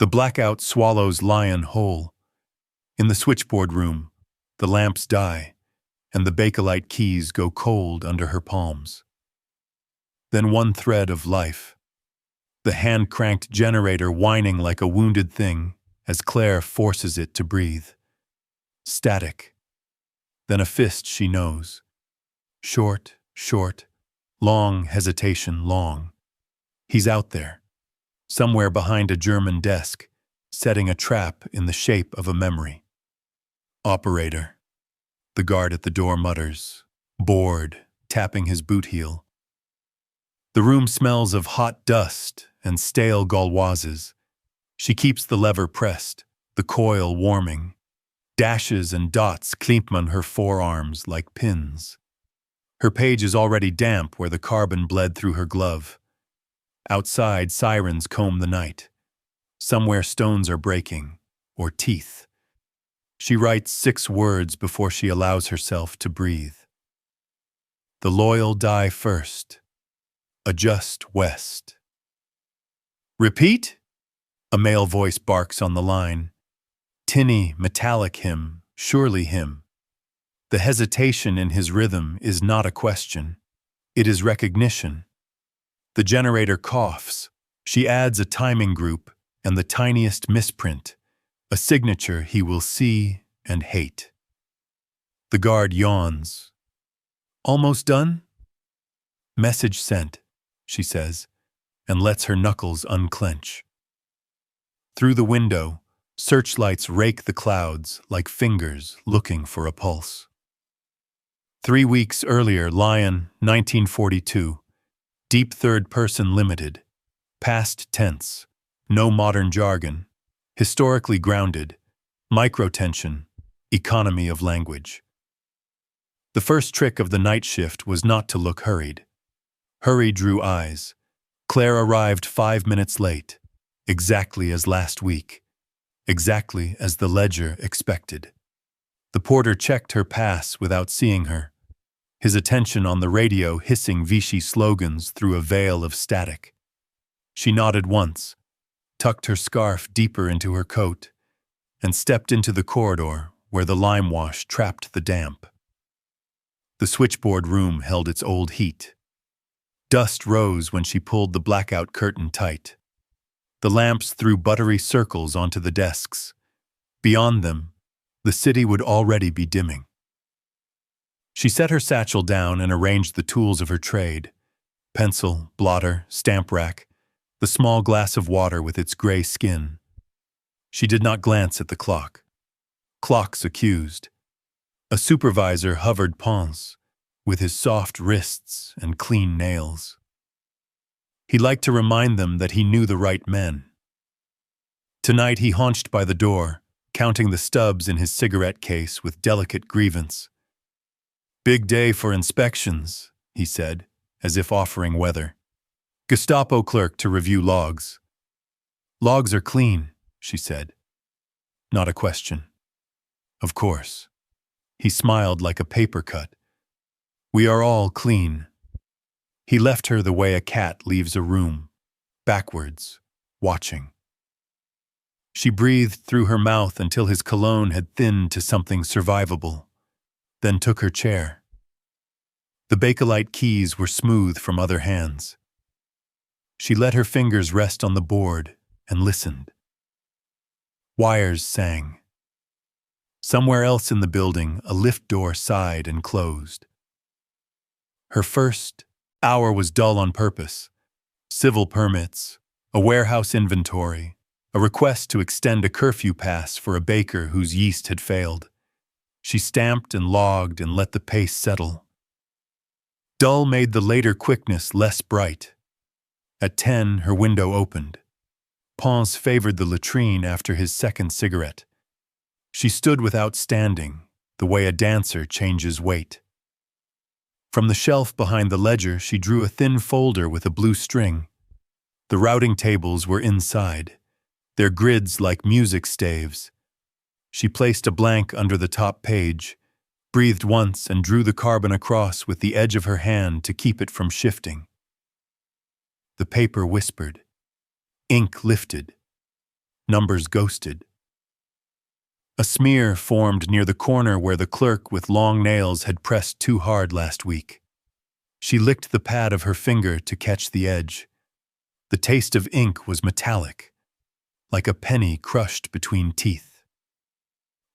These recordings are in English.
The blackout swallows Lyon whole. In the switchboard room, the lamps die, and the Bakelite keys go cold under her palms. Then one thread of life. The hand-cranked generator whining like a wounded thing as Claire forces it to breathe. Static. Then a fist she knows. Short, short, long hesitation, long. He's out there, somewhere behind a German desk, setting a trap in the shape of a memory. Operator. The guard at the door mutters, bored, tapping his boot heel. The room smells of hot dust and stale Gauloises. She keeps the lever pressed, the coil warming. Dashes and dots climp on her forearms like pins. Her page is already damp where the carbon bled through her glove. Outside, sirens comb the night. Somewhere stones are breaking, or teeth. She writes 6 words before she allows herself to breathe. The loyal die first. Adjust west. Repeat? A male voice barks on the line. Tinny, metallic him, surely him. The hesitation in his rhythm is not a question. It is recognition. The generator coughs. She adds a timing group and the tiniest misprint, a signature he will see and hate. The guard yawns. Almost done? Message sent, she says, and lets her knuckles unclench. Through the window, searchlights rake the clouds like fingers looking for a pulse. 3 weeks earlier, Lyon, 1942. Deep third person limited. Past tense. No modern jargon. Historically grounded. Microtension. Economy of language. The first trick of the night shift was not to look hurried. Hurry drew eyes. Claire arrived 5 minutes late. Exactly as last week. Exactly as the ledger expected. The porter checked her pass without seeing her, his attention on the radio hissing Vichy slogans through a veil of static. She nodded once, tucked her scarf deeper into her coat, and stepped into the corridor where the lime wash trapped the damp. The switchboard room held its old heat. Dust rose when she pulled the blackout curtain tight. The lamps threw buttery circles onto the desks. Beyond them, the city would already be dimming. She set her satchel down and arranged the tools of her trade: pencil, blotter, stamp rack, the small glass of water with its gray skin. She did not glance at the clock. Clocks accused. A supervisor hovered Ponce, with his soft wrists and clean nails. He liked to remind them that he knew the right men. Tonight he haunched by the door, counting the stubs in his cigarette case with delicate grievance. Big day for inspections, he said, as if offering weather. Gestapo clerk to review logs. Logs are clean, she said. Not a question. Of course. He smiled like a paper cut. We are all clean. He left her the way a cat leaves a room, backwards, watching. She breathed through her mouth until his cologne had thinned to something survivable, then took her chair. The Bakelite keys were smooth from other hands. She let her fingers rest on the board and listened. Wires sang. Somewhere else in the building, a lift door sighed and closed. Her first hour was dull on purpose. Civil permits, a warehouse inventory, a request to extend a curfew pass for a baker whose yeast had failed. She stamped and logged and let the pace settle. Dull made the later quickness less bright. At 10, her window opened. Ponce favored the latrine after his second cigarette. She stood without standing, the way a dancer changes weight. From the shelf behind the ledger, she drew a thin folder with a blue string. The routing tables were inside, their grids like music staves. She placed a blank under the top page, breathed once and drew the carbon across with the edge of her hand to keep it from shifting. The paper whispered. Ink lifted. numbers ghosted. A smear formed near the corner where the clerk with long nails had pressed too hard last week. She licked the pad of her finger to catch the edge. The taste of ink was metallic, like a penny crushed between teeth.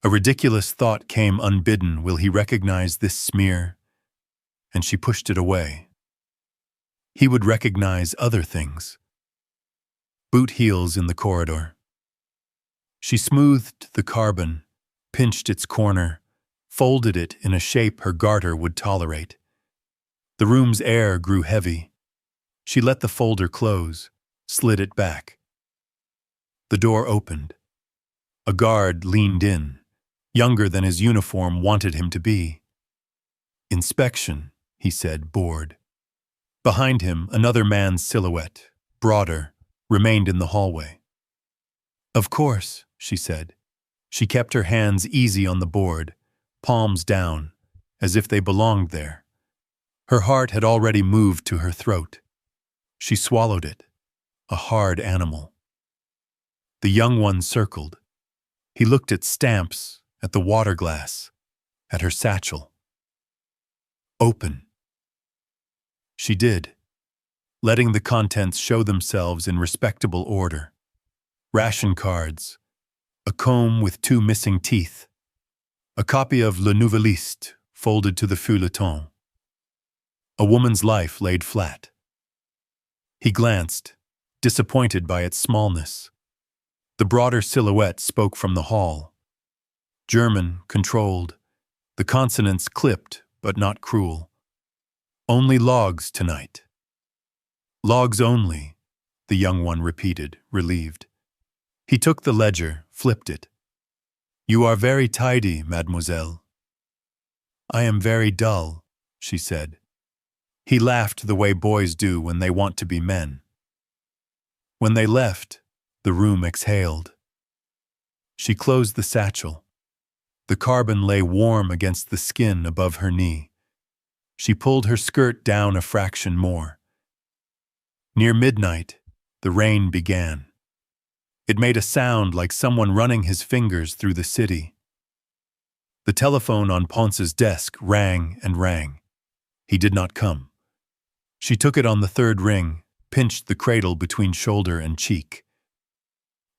A ridiculous thought came unbidden. Will he recognize this smear? And she pushed it away. He would recognize other things. Boot heels in the corridor. She smoothed the carbon, pinched its corner, folded it in a shape her garter would tolerate. The room's air grew heavy. She let the folder close, slid it back. The door opened. A guard leaned in, younger than his uniform wanted him to be. "Inspection," he said, bored. Behind him, another man's silhouette, broader, remained in the hallway. "Of course," she said. She kept her hands easy on the board, palms down, as if they belonged there. Her heart had already moved to her throat. She swallowed it, a hard animal. The young one circled. He looked at stamps, at the water glass, at her satchel. "Open." She did, letting the contents show themselves in respectable order. Ration cards, a comb with 2 missing teeth, a copy of Le Nouvelliste folded to the feuilleton. A woman's life laid flat. He glanced, disappointed by its smallness. The broader silhouette spoke from the hall. German, controlled, the consonants clipped but not cruel. "Only logs tonight." "Logs only," the young one repeated, relieved. He took the ledger, flipped it. "You are very tidy, mademoiselle." "I am very dull," she said. He laughed the way boys do when they want to be men. When they left, the room exhaled. She closed the satchel. The carbon lay warm against the skin above her knee. She pulled her skirt down a fraction more. Near midnight, the rain began. It made a sound like someone running his fingers through the city. The telephone on Ponce's desk rang and rang. He did not come. She took it on the 3rd ring, pinched the cradle between shoulder and cheek.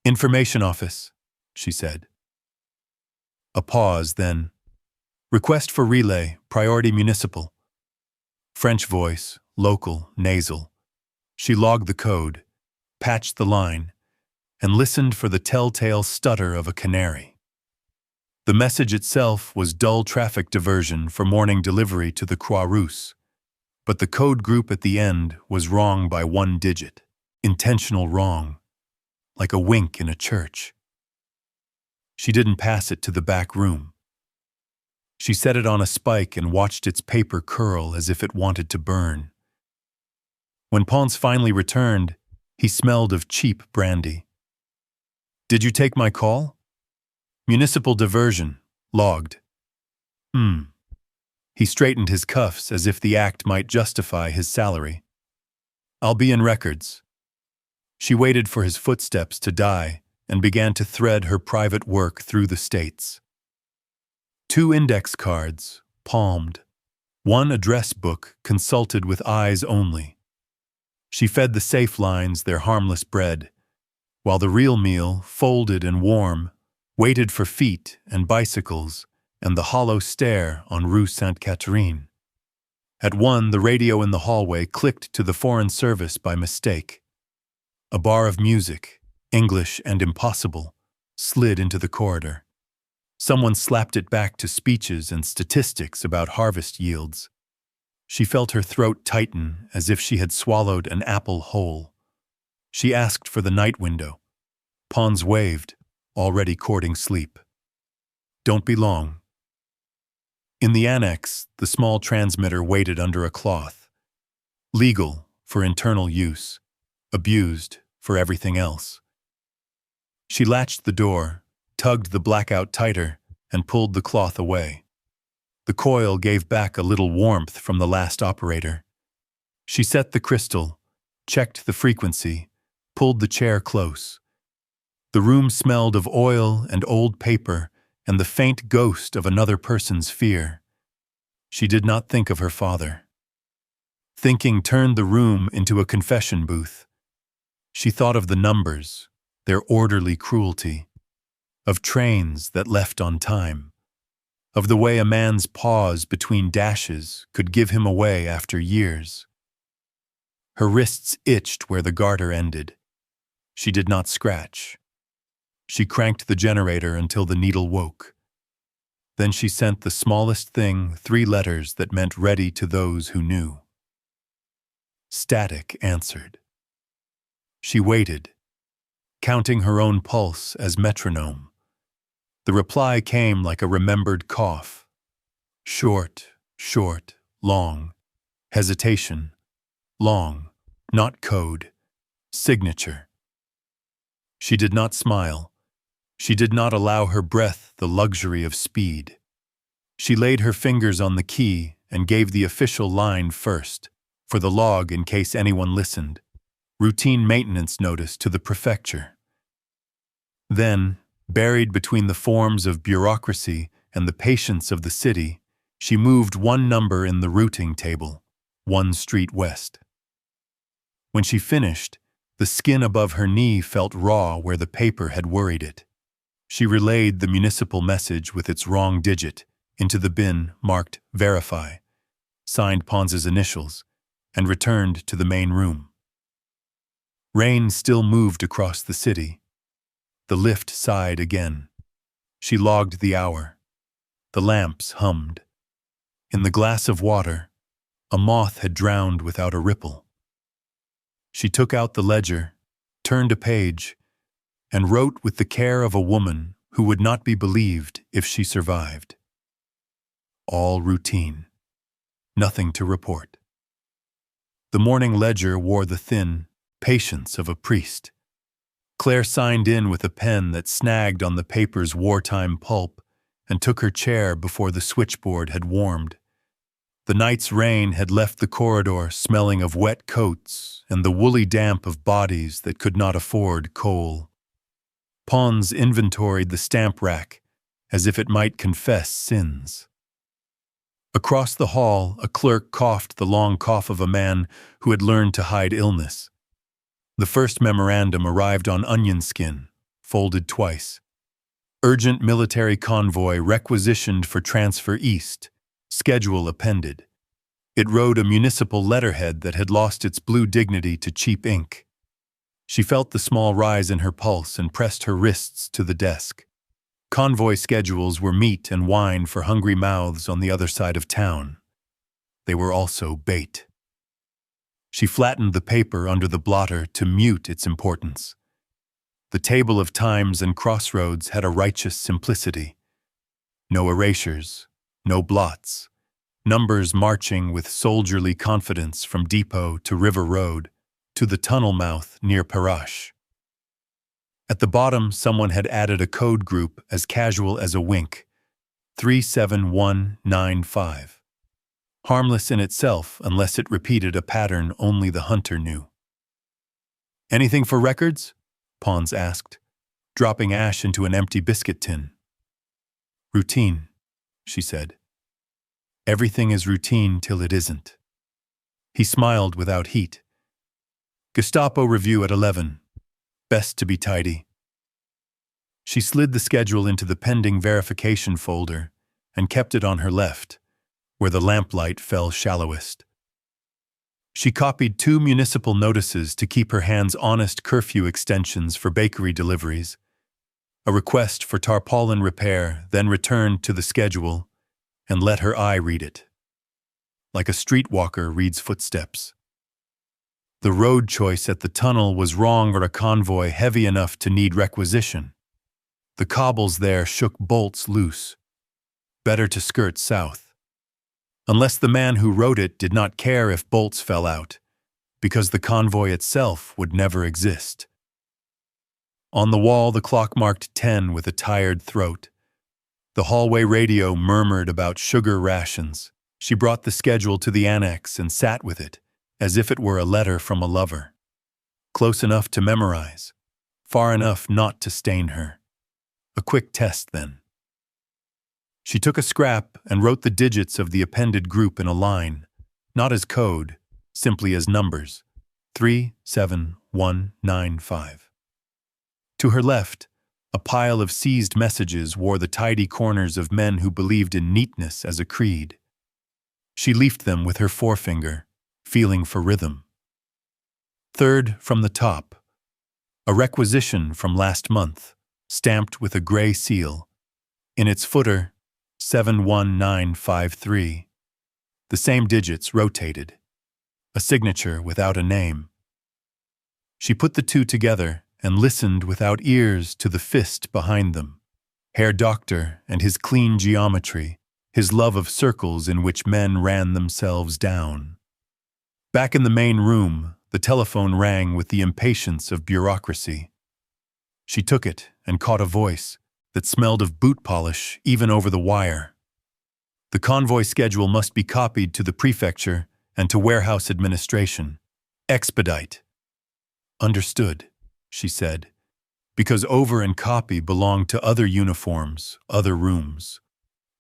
"Information office," she said. A pause, then, "Request for relay, priority municipal." French voice, local, nasal. She logged the code, patched the line, and listened for the telltale stutter of a canary. The message itself was dull traffic diversion for morning delivery to the Croix-Rousse, but the code group at the end was wrong by 1 digit, intentional wrong, like a wink in a church. She didn't pass it to the back room. She set it on a spike and watched its paper curl as if it wanted to burn. When Ponce finally returned, he smelled of cheap brandy. "Did you take my call?" "Municipal diversion, logged." He straightened his cuffs as if the act might justify his salary. "I'll be in records." She waited for his footsteps to die and began to thread her private work through the states. 2 index cards, palmed. 1 address book consulted with eyes only. She fed the safe lines their harmless bread, while the real meal, folded and warm, waited for feet and bicycles and the hollow stare on Rue Sainte-Catherine. At 1, the radio in the hallway clicked to the Foreign Service by mistake. A bar of music, English and impossible, slid into the corridor. Someone slapped it back to speeches and statistics about harvest yields. She felt her throat tighten as if she had swallowed an apple whole. She asked for the night window. Pons waved, already courting sleep. "Don't be long." In the annex, the small transmitter waited under a cloth. Legal for internal use, abused for everything else. She latched the door, tugged the blackout tighter, and pulled the cloth away. The coil gave back a little warmth from the last operator. She set the crystal, checked the frequency, pulled the chair close. The room smelled of oil and old paper and the faint ghost of another person's fear. She did not think of her father. Thinking turned the room into a confession booth. She thought of the numbers, their orderly cruelty, of trains that left on time, of the way a man's pause between dashes could give him away after years. Her wrists itched where the garter ended. She did not scratch. She cranked the generator until the needle woke. Then she sent the smallest thing 3 letters that meant ready to those who knew. Static answered. She waited, counting her own pulse as metronome. The reply came like a remembered cough. Short, short, long. Hesitation. Long, not code. Signature. She did not smile. She did not allow her breath the luxury of speed. She laid her fingers on the key and gave the official line first, for the log in case anyone listened. Routine maintenance notice to the prefecture. Then, buried between the forms of bureaucracy and the patience of the city, she moved 1 number in the routing table, 1 street west. When she finished, the skin above her knee felt raw where the paper had worried it. She relayed the municipal message with its wrong digit into the bin marked Verify, signed Pons's initials, and returned to the main room. Rain still moved across the city. The lift sighed again. She logged the hour. The lamps hummed. In the glass of water, a moth had drowned without a ripple. She took out the ledger, turned a page, and wrote with the care of a woman who would not be believed if she survived. All routine. Nothing to report. The morning ledger wore the thin patience of a priest. Claire signed in with a pen that snagged on the paper's wartime pulp and took her chair before the switchboard had warmed. The night's rain had left the corridor smelling of wet coats and the woolly damp of bodies that could not afford coal. Pons inventoried the stamp rack as if it might confess sins. Across the hall, a clerk coughed the long cough of a man who had learned to hide illness. The first memorandum arrived on onion skin, folded twice. Urgent military convoy requisitioned for transfer east. Schedule appended. It rode a municipal letterhead that had lost its blue dignity to cheap ink. She felt the small rise in her pulse and pressed her wrists to the desk. Convoy schedules were meat and wine for hungry mouths on the other side of town. They were also bait. She flattened the paper under the blotter to mute its importance. The table of times and crossroads had a righteous simplicity. No erasures, no blots, numbers marching with soldierly confidence from depot to River Road to the tunnel mouth near Parache. At the bottom, someone had added a code group as casual as a wink, 37195. Harmless in itself unless it repeated a pattern only the hunter knew. "Anything for records?" Pons asked, dropping ash into an empty biscuit tin. "Routine," she said. "Everything is routine till it isn't." He smiled without heat. "Gestapo review at 11. Best to be tidy." She slid the schedule into the pending verification folder and kept it on her left, where the lamplight fell shallowest. She copied 2 municipal notices to keep her hands honest curfew extensions for bakery deliveries, a request for tarpaulin repair, then returned to the schedule and let her eye read it, like a streetwalker reads footsteps. The road choice at the tunnel was wrong for a convoy heavy enough to need requisition. The cobbles there shook bolts loose. Better to skirt south. Unless the man who wrote it did not care if bolts fell out, because the convoy itself would never exist. On the wall, the clock marked 10 with a tired throat. The hallway radio murmured about sugar rations. She brought the schedule to the annex and sat with it, as if it were a letter from a lover. Close enough to memorize. far enough not to stain her. A quick test, then. She took a scrap and wrote the digits of the appended group in a line, not as code, simply as numbers, 37195. To her left, a pile of seized messages wore the tidy corners of men who believed in neatness as a creed. She leafed them with her forefinger, feeling for rhythm. Third from the top, a requisition from last month, stamped with a gray seal. In its footer, 71953. The same digits rotated. A signature without a name. She put the two together and listened without ears to the fist behind them. Herr Doctor and his clean geometry, his love of circles in which men ran themselves down. Back in the main room, the telephone rang with the impatience of bureaucracy. She took it and caught a voice that smelled of boot polish even over the wire. The convoy schedule must be copied to the prefecture and to warehouse administration. Expedite. Understood, she said, because over and copy belonged to other uniforms, other rooms.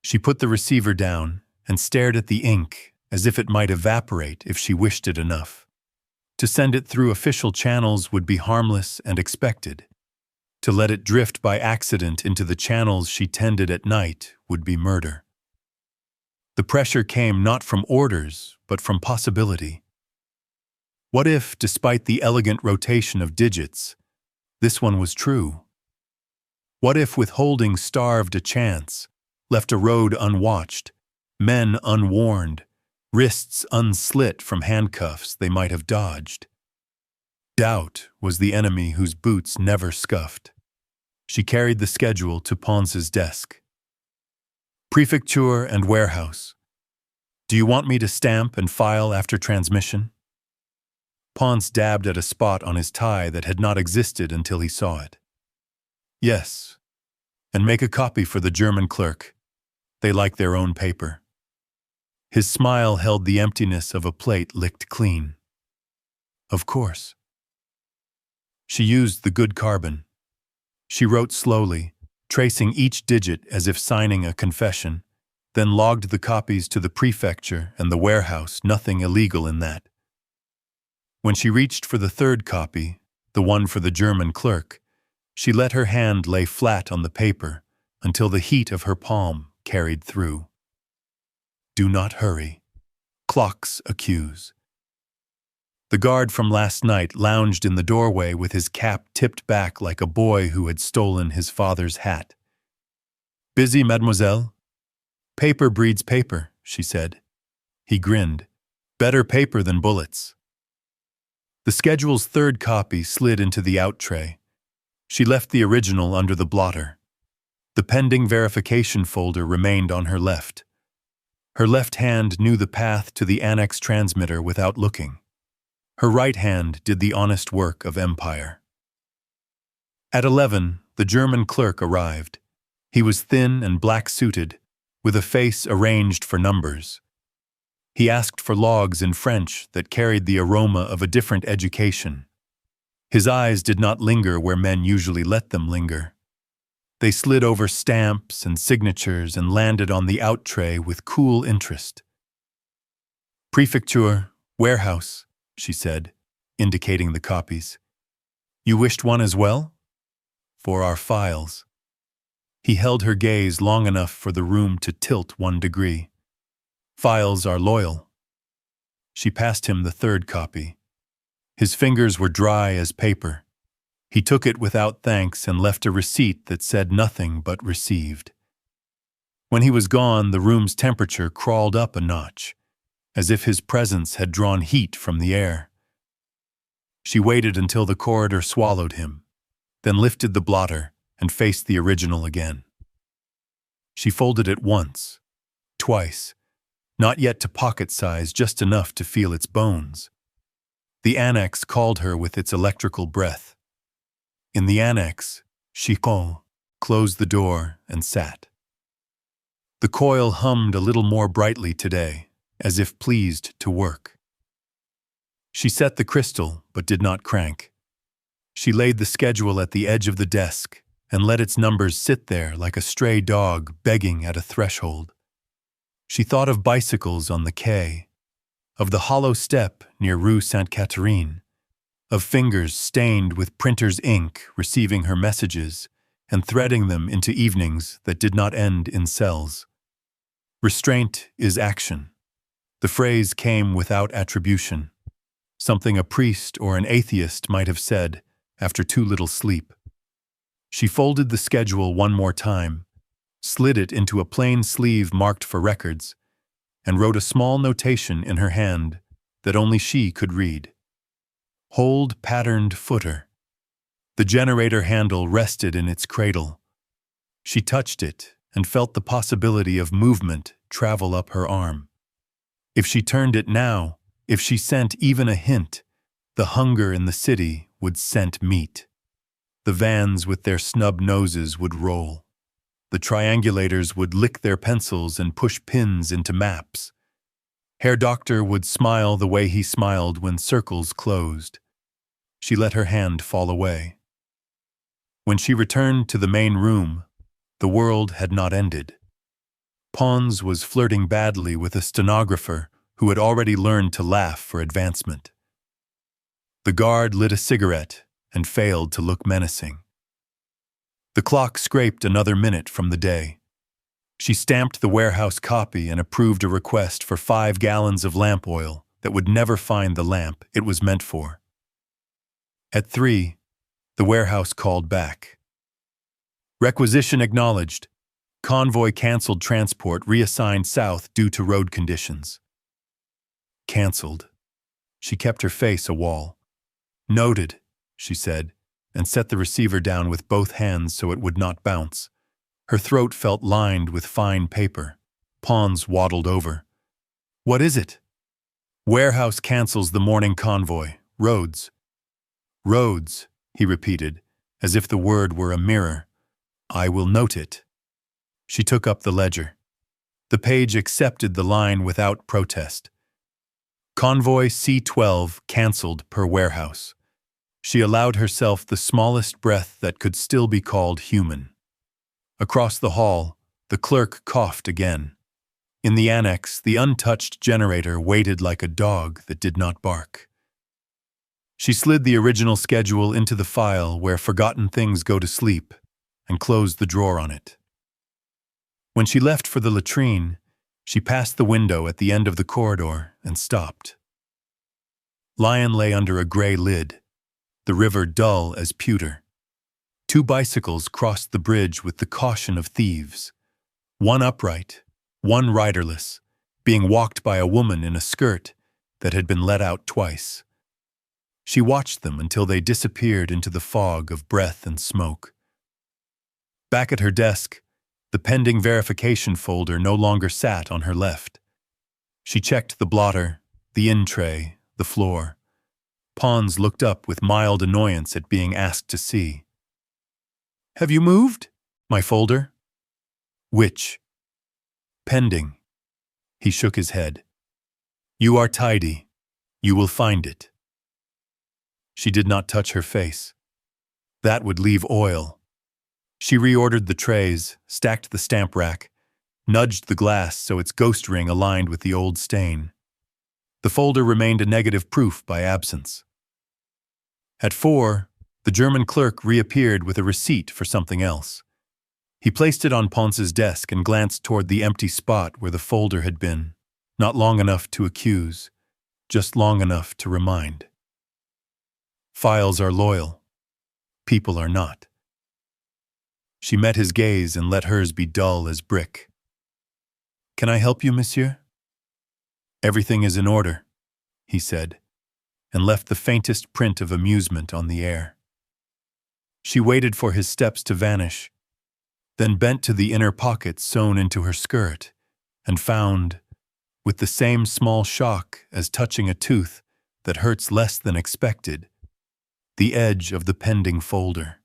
She put the receiver down and stared at the ink as if it might evaporate if she wished it enough. To send it through official channels would be harmless and expected. To let it drift by accident into the channels she tended at night would be murder. The pressure came not from orders, but from possibility. What if, despite the elegant rotation of digits, this one was true? What if withholding starved a chance, left a road unwatched, men unwarned, wrists unslit from handcuffs they might have dodged? Doubt was the enemy whose boots never scuffed. She carried the schedule to Pons's desk. Prefecture and warehouse. Do you want me to stamp and file after transmission? Pons dabbed at a spot on his tie that had not existed until he saw it. Yes, and make a copy for the German clerk. They like their own paper. His smile held the emptiness of a plate licked clean. Of course. She used the good carbon. She wrote slowly, tracing each digit as if signing a confession, then logged the copies to the prefecture and the warehouse, nothing illegal in that. When she reached for the third copy, the one for the German clerk, she let her hand lay flat on the paper until the heat of her palm carried through. Do not hurry. Clocks accuse. The guard from last night lounged in the doorway with his cap tipped back like a boy who had stolen his father's hat. Busy, mademoiselle? Paper breeds paper, she said. He grinned. Better paper than bullets. The schedule's third copy slid into the out tray. She left the original under the blotter. The pending verification folder remained on her left. Her left hand knew the path to the annex transmitter without looking. Her right hand did the honest work of empire. At 11, the German clerk arrived. He was thin and black-suited, with a face arranged for numbers. He asked for logs in French that carried the aroma of a different education. His eyes did not linger where men usually let them linger. They slid over stamps and signatures and landed on the out tray with cool interest. Prefecture, warehouse, she said, indicating the copies. You wished one as well? For our files. He held her gaze long enough for the room to tilt 1 degree. Files are loyal. She passed him the third copy. His fingers were dry as paper. He took it without thanks and left a receipt that said nothing but received. When he was gone, the room's temperature crawled up a notch, as if his presence had drawn heat from the air. She waited until the corridor swallowed him, then lifted the blotter and faced the original again. She folded it once, twice, not yet to pocket size, just enough to feel its bones. The annex called her with its electrical breath. In the annex, she closed the door and sat. The coil hummed a little more brightly today, as if pleased to work. She set the crystal, but did not crank. She laid the schedule at the edge of the desk and let its numbers sit there like a stray dog begging at a threshold. She thought of bicycles on the quay, of the hollow step near Rue Sainte-Catherine, of fingers stained with printer's ink receiving her messages and threading them into evenings that did not end in cells. Restraint is action. The phrase came without attribution, something a priest or an atheist might have said after too little sleep. She folded the schedule one more time, slid it into a plain sleeve marked for records, and wrote a small notation in her hand that only she could read. Hold patterned footer. The generator handle rested in its cradle. She touched it and felt the possibility of movement travel up her arm. If she turned it now, if she sent even a hint, the hunger in the city would scent meat. The vans with their snub noses would roll. The triangulators would lick their pencils and push pins into maps. Herr Doctor would smile the way he smiled when circles closed. She let her hand fall away. When she returned to the main room, the world had not ended. Pons was flirting badly with a stenographer who had already learned to laugh for advancement. The guard lit a cigarette and failed to look menacing. The clock scraped another minute from the day. She stamped the warehouse copy and approved a request for 5 gallons of lamp oil that would never find the lamp it was meant for. At 3, the warehouse called back. Requisition acknowledged. Convoy canceled transport reassigned south due to road conditions. Canceled. She kept her face a wall. Noted, she said, and set the receiver down with both hands so it would not bounce. Her throat felt lined with fine paper. Pons waddled over. What is it? Warehouse cancels the morning convoy. Roads. Roads, he repeated, as if the word were a mirror. I will note it. She took up the ledger. The page accepted the line without protest. Convoy C-12 cancelled per warehouse. She allowed herself the smallest breath that could still be called human. Across the hall, the clerk coughed again. In the annex, the untouched generator waited like a dog that did not bark. She slid the original schedule into the file where forgotten things go to sleep and closed the drawer on it. When she left for the latrine, she passed the window at the end of the corridor and stopped. Lyon lay under a gray lid, the river dull as pewter. 2 bicycles crossed the bridge with the caution of thieves, one upright, one riderless, being walked by a woman in a skirt that had been let out twice. She watched them until they disappeared into the fog of breath and smoke. Back at her desk, the pending verification folder no longer sat on her left. She checked the blotter, the in-tray, the floor. Pons looked up with mild annoyance at being asked to see. Have you moved? My folder? Which? Pending. He shook his head. You are tidy. You will find it. She did not touch her face. That would leave oil. She reordered the trays, stacked the stamp rack, nudged the glass so its ghost ring aligned with the old stain. The folder remained a negative proof by absence. At 4, the German clerk reappeared with a receipt for something else. He placed it on Pons's desk and glanced toward the empty spot where the folder had been, not long enough to accuse, just long enough to remind. Files are loyal. People are not. She met his gaze and let hers be dull as brick. Can I help you, monsieur? Everything is in order, he said, and left the faintest print of amusement on the air. She waited for his steps to vanish, then bent to the inner pocket sewn into her skirt, and found, with the same small shock as touching a tooth that hurts less than expected, the edge of the pending folder.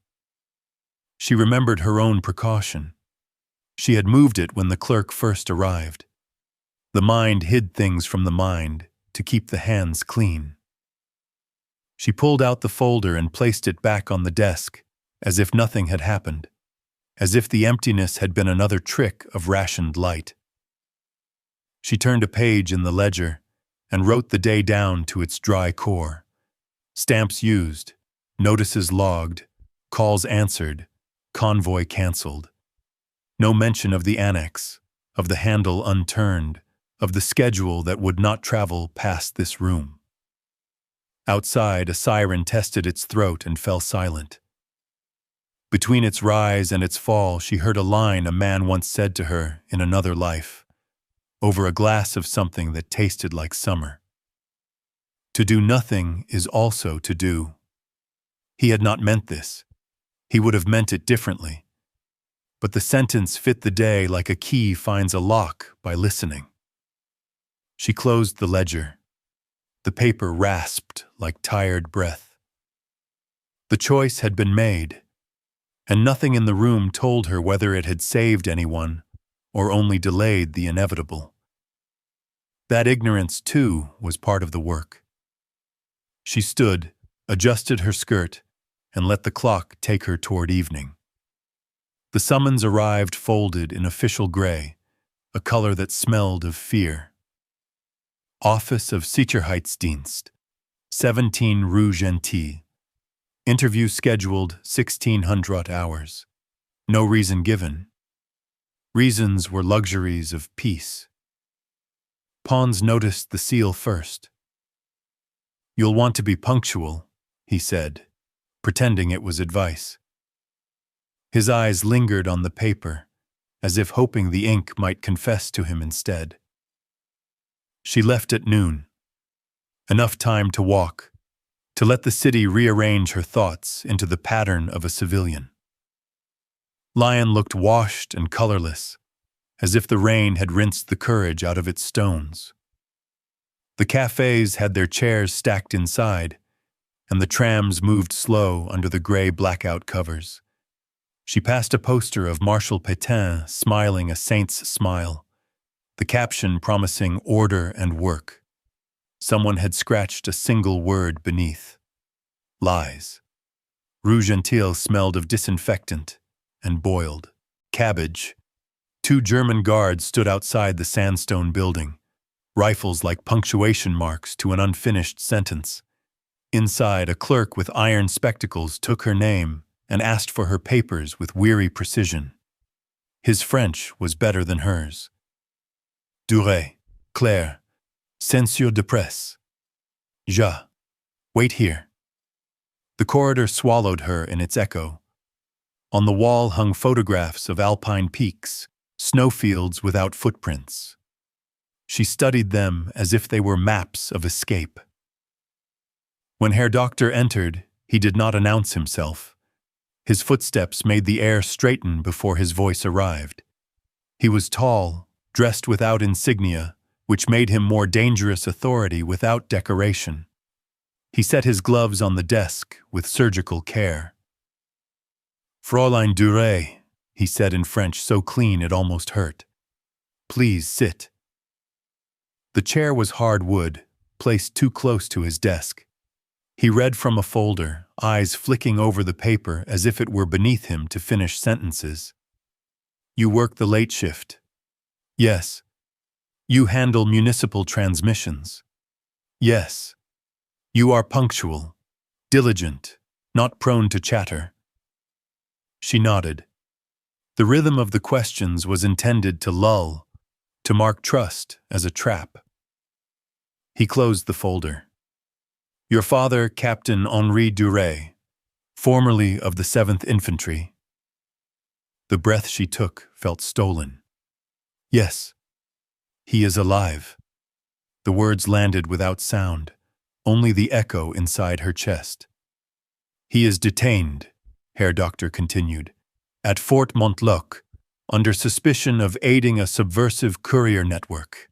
She remembered her own precaution. She had moved it when the clerk first arrived. The mind hid things from the mind to keep the hands clean. She pulled out the folder and placed it back on the desk, as if nothing had happened, as if the emptiness had been another trick of rationed light. She turned a page in the ledger and wrote the day down to its dry core. Stamps used, notices logged, calls answered, convoy cancelled. No mention of the annex, of the handle unturned, of the schedule that would not travel past this room. Outside, a siren tested its throat and fell silent. Between its rise and its fall, she heard a line a man once said to her in another life, over a glass of something that tasted like summer. To do nothing is also to do. He had not meant this. He would have meant it differently. But the sentence fit the day like a key finds a lock by listening. She closed the ledger. The paper rasped like tired breath. The choice had been made, and nothing in the room told her whether it had saved anyone or only delayed the inevitable. That ignorance, too, was part of the work. She stood, adjusted her skirt, and let the clock take her toward evening. The summons arrived folded in official gray, a color that smelled of fear. Office of Sicherheitsdienst, 17 Rue Gentil. Interview scheduled 1600 hours. No reason given. Reasons were luxuries of peace. Pons noticed the seal first. "You'll want to be punctual," he said, pretending it was advice. His eyes lingered on the paper, as if hoping the ink might confess to him instead. She left at noon. Enough time to walk, to let the city rearrange her thoughts into the pattern of a civilian. Lyon looked washed and colorless, as if the rain had rinsed the courage out of its stones. The cafes had their chairs stacked inside, and the trams moved slow under the gray blackout covers. She passed a poster of Marshal Pétain smiling a saint's smile, the caption promising order and work. Someone had scratched a single word beneath. Lies. Rue Gentil smelled of disinfectant and boiled cabbage. 2 German guards stood outside the sandstone building, rifles like punctuation marks to an unfinished sentence. Inside, a clerk with iron spectacles took her name and asked for her papers with weary precision. His French was better than hers. Duret, Claire, censure de presse. Ja. Wait here. The corridor swallowed her in its echo. On the wall hung photographs of alpine peaks, snowfields without footprints. She studied them as if they were maps of escape. When Herr Doctor entered, he did not announce himself. His footsteps made the air straighten before his voice arrived. He was tall, dressed without insignia, which made him more dangerous authority without decoration. He set his gloves on the desk with surgical care. "Fräulein Duret," he said in French so clean it almost hurt. "Please sit." The chair was hard wood, placed too close to his desk. He read from a folder, eyes flicking over the paper as if it were beneath him to finish sentences. "You work the late shift." "Yes." "You handle municipal transmissions." "Yes." "You are punctual, diligent, not prone to chatter." She nodded. The rhythm of the questions was intended to lull, to mark trust as a trap. He closed the folder. "Your father, Captain Henri Duret, formerly of the 7th Infantry." The breath she took felt stolen. "Yes. He is alive." The words landed without sound, only the echo inside her chest. "He is detained," Herr Doctor continued, "at Fort Montluc, under suspicion of aiding a subversive courier network.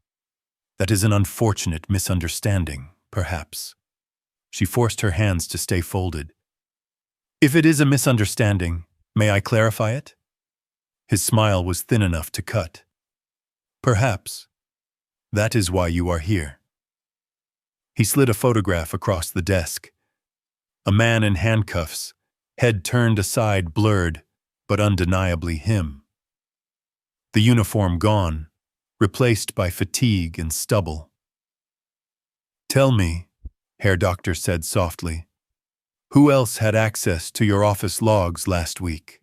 That is an unfortunate misunderstanding, perhaps." She forced her hands to stay folded. "If it is a misunderstanding, may I clarify it?" His smile was thin enough to cut. "Perhaps. That is why you are here." He slid a photograph across the desk. A man in handcuffs, head turned aside, blurred, but undeniably him. The uniform gone, replaced by fatigue and stubble. "Tell me," Herr Doctor said softly, "who else had access to your office logs last week?"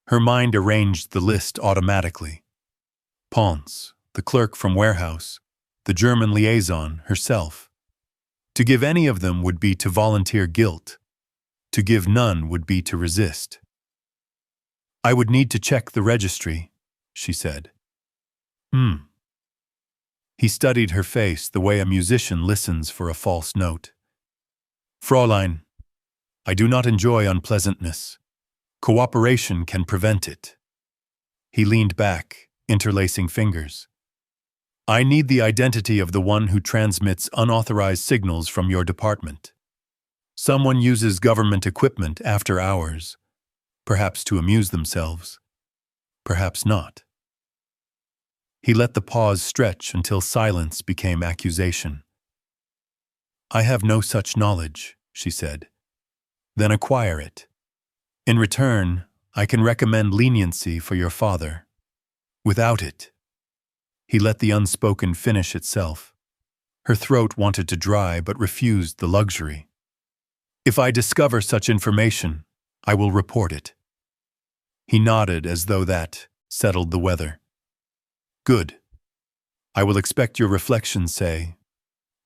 Her mind arranged the list automatically. Ponce, the clerk from warehouse, the German liaison herself. To give any of them would be to volunteer guilt. To give none would be to resist. "I would need to check the registry," she said. He studied her face the way a musician listens for a false note. "Fräulein, I do not enjoy unpleasantness. Cooperation can prevent it." He leaned back, interlacing fingers. "I need the identity of the one who transmits unauthorized signals from your department. Someone uses government equipment after hours, perhaps to amuse themselves, perhaps not." He let the pause stretch until silence became accusation. "I have no such knowledge," she said. "Then acquire it. In return, I can recommend leniency for your father. Without it—" He let the unspoken finish itself. Her throat wanted to dry but refused the luxury. "If I discover such information, I will report it." He nodded as though that settled the weather. "Good. I will expect your reflections, say,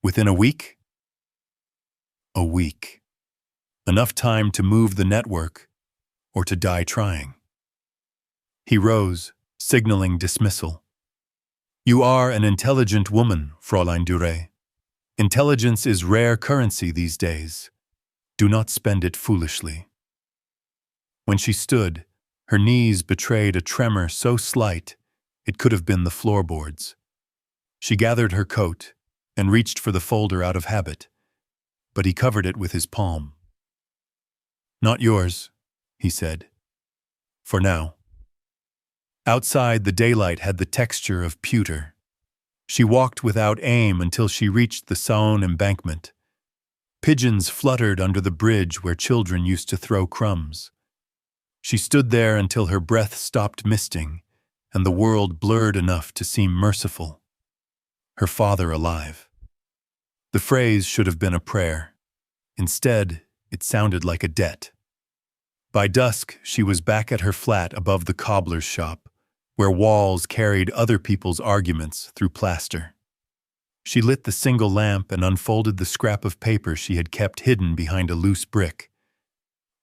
within a week?" A week. Enough time to move the network or to die trying. He rose, signaling dismissal. "You are an intelligent woman, Fräulein Duret. Intelligence is rare currency these days. Do not spend it foolishly." When she stood, her knees betrayed a tremor so slight it could have been the floorboards. She gathered her coat and reached for the folder out of habit, but he covered it with his palm. "Not yours," he said. "For now." Outside, the daylight had the texture of pewter. She walked without aim until she reached the Saône embankment. Pigeons fluttered under the bridge where children used to throw crumbs. She stood there until her breath stopped misting and the world blurred enough to seem merciful. Her father alive. The phrase should have been a prayer. Instead, it sounded like a debt. By dusk, she was back at her flat above the cobbler's shop, where walls carried other people's arguments through plaster. She lit the single lamp and unfolded the scrap of paper she had kept hidden behind a loose brick.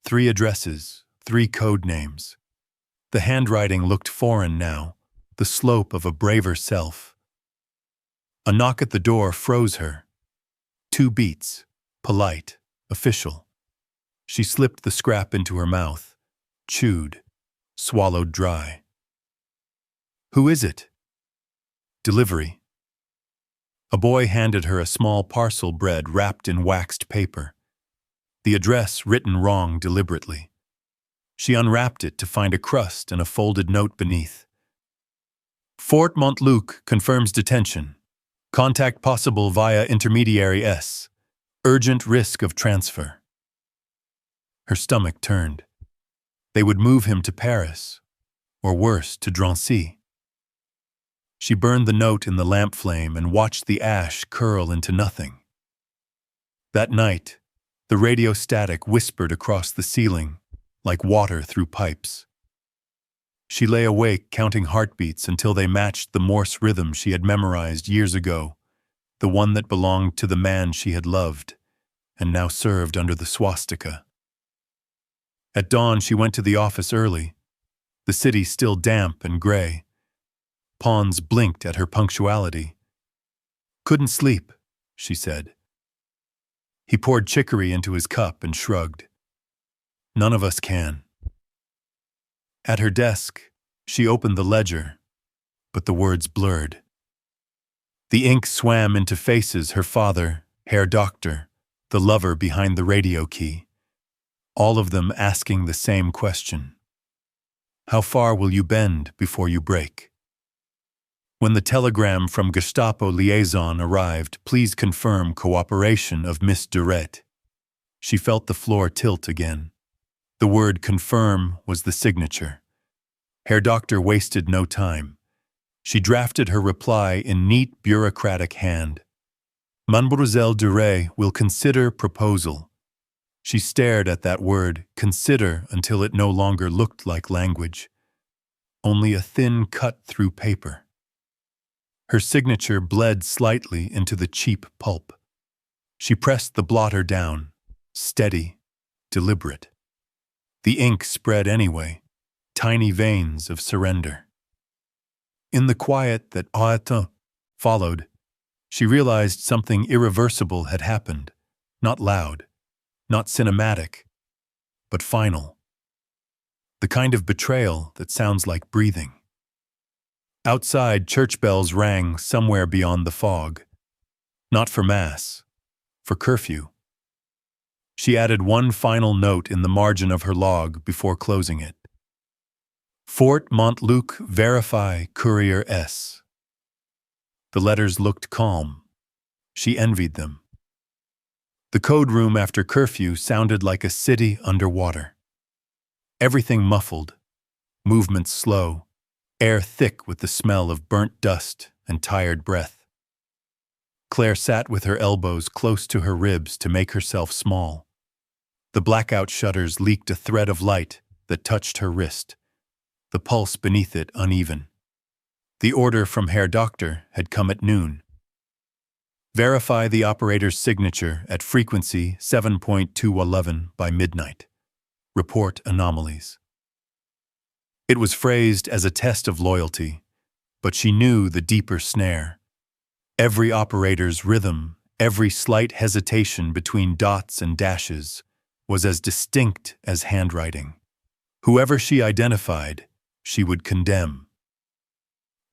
3 addresses, 3 code names. The handwriting looked foreign now, the slope of a braver self. A knock at the door froze her. 2 beats, polite, official. She slipped the scrap into her mouth, chewed, swallowed dry. "Who is it?" "Delivery." A boy handed her a small parcel bread wrapped in waxed paper. The address written wrong deliberately. She unwrapped it to find a crust and a folded note beneath. "Fort Montluc confirms detention. Contact possible via intermediary S. Urgent risk of transfer." Her stomach turned. They would move him to Paris, or worse, to Drancy. She burned the note in the lamp flame and watched the ash curl into nothing. That night, the radio static whispered across the ceiling, like water through pipes. She lay awake counting heartbeats until they matched the Morse rhythm she had memorized years ago, the one that belonged to the man she had loved, and now served under the swastika. At dawn, she went to the office early, the city still damp and gray. Pons blinked at her punctuality. "Couldn't sleep," she said. He poured chicory into his cup and shrugged. "None of us can." At her desk, she opened the ledger, but the words blurred. The ink swam into faces: her father, Herr Doctor, the lover behind the radio key. All of them asking the same question. How far will you bend before you break? When the telegram from Gestapo liaison arrived, "Please confirm cooperation of Miss Duret," She felt the floor tilt again. The word confirm was the signature. Herr Doctor wasted no time. She drafted her reply in neat bureaucratic hand. Mademoiselle Duret will consider proposal. She stared at that word, consider, until it no longer looked like language. Only a thin cut through paper. Her signature bled slightly into the cheap pulp. She pressed the blotter down, steady, deliberate. The ink spread anyway, tiny veins of surrender. In the quiet that followed, she realized something irreversible had happened, not loud, not cinematic, but final. The kind of betrayal that sounds like breathing. Outside, church bells rang somewhere beyond the fog. Not for mass, for curfew. She added one final note in the margin of her log before closing it. Fort Montluc verify courier S. The letters looked calm. She envied them. The code room after curfew sounded like a city underwater. Everything muffled, movements slow, air thick with the smell of burnt dust and tired breath. Claire sat with her elbows close to her ribs to make herself small. The blackout shutters leaked a thread of light that touched her wrist, the pulse beneath it uneven. The order from Herr Doctor had come at noon. Verify the operator's signature at frequency 7.211 by midnight. Report anomalies. It was phrased as a test of loyalty, but she knew the deeper snare. Every operator's rhythm, every slight hesitation between dots and dashes, was as distinct as handwriting. Whoever she identified, she would condemn.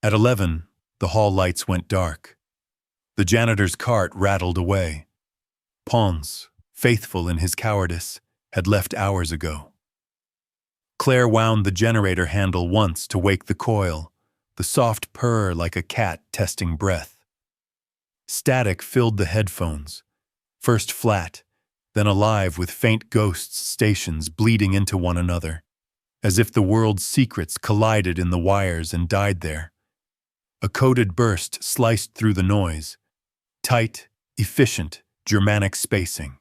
At 11, the hall lights went dark. The janitor's cart rattled away. Pons, faithful in his cowardice, had left hours ago. Claire wound the generator handle once to wake the coil, the soft purr like a cat testing breath. Static filled the headphones, first flat, then alive with faint ghost stations bleeding into one another, as if the world's secrets collided in the wires and died there. A coded burst sliced through the noise. Tight, efficient, Germanic spacing.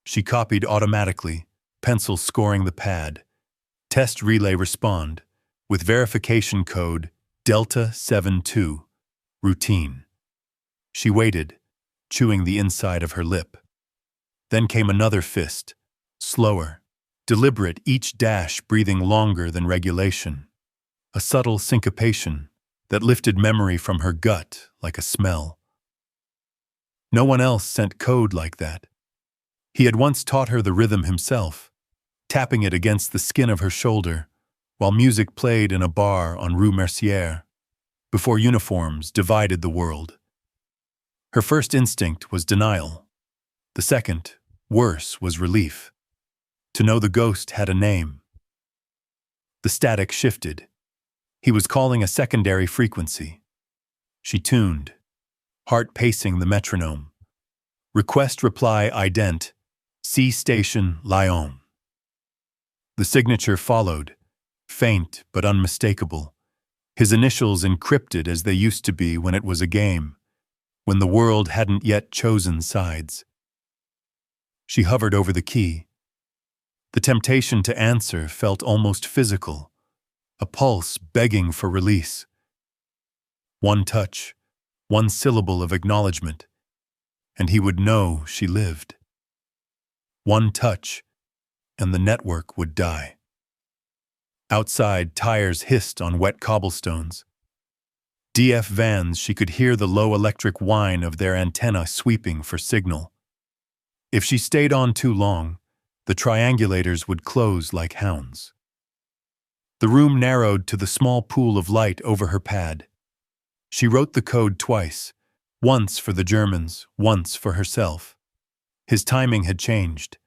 She copied automatically, pencil scoring the pad. Test relay respond, with verification code Delta 72. Routine. She waited, chewing the inside of her lip. Then came another fist, slower, deliberate, each dash breathing longer than regulation. A subtle syncopation that lifted memory from her gut like a smell. No one else sent code like that. He had once taught her the rhythm himself, tapping it against the skin of her shoulder, while music played in a bar on Rue Mercière, before uniforms divided the world. Her first instinct was denial. The second, worse, was relief. To know the ghost had a name. The static shifted. He was calling a secondary frequency. She tuned, heart pacing the metronome. Request reply ident, C station Lyon. The signature followed, faint but unmistakable, his initials encrypted as they used to be when it was a game, when the world hadn't yet chosen sides. She hovered over the key. The temptation to answer felt almost physical, a pulse begging for release. One touch, one syllable of acknowledgement, and he would know she lived. One touch, and the network would die. Outside, tires hissed on wet cobblestones. DF vans, she could hear the low electric whine of their antenna sweeping for signal. If she stayed on too long, the triangulators would close like hounds. The room narrowed to the small pool of light over her pad. She wrote the code twice, once for the Germans, once for herself. His timing had changed.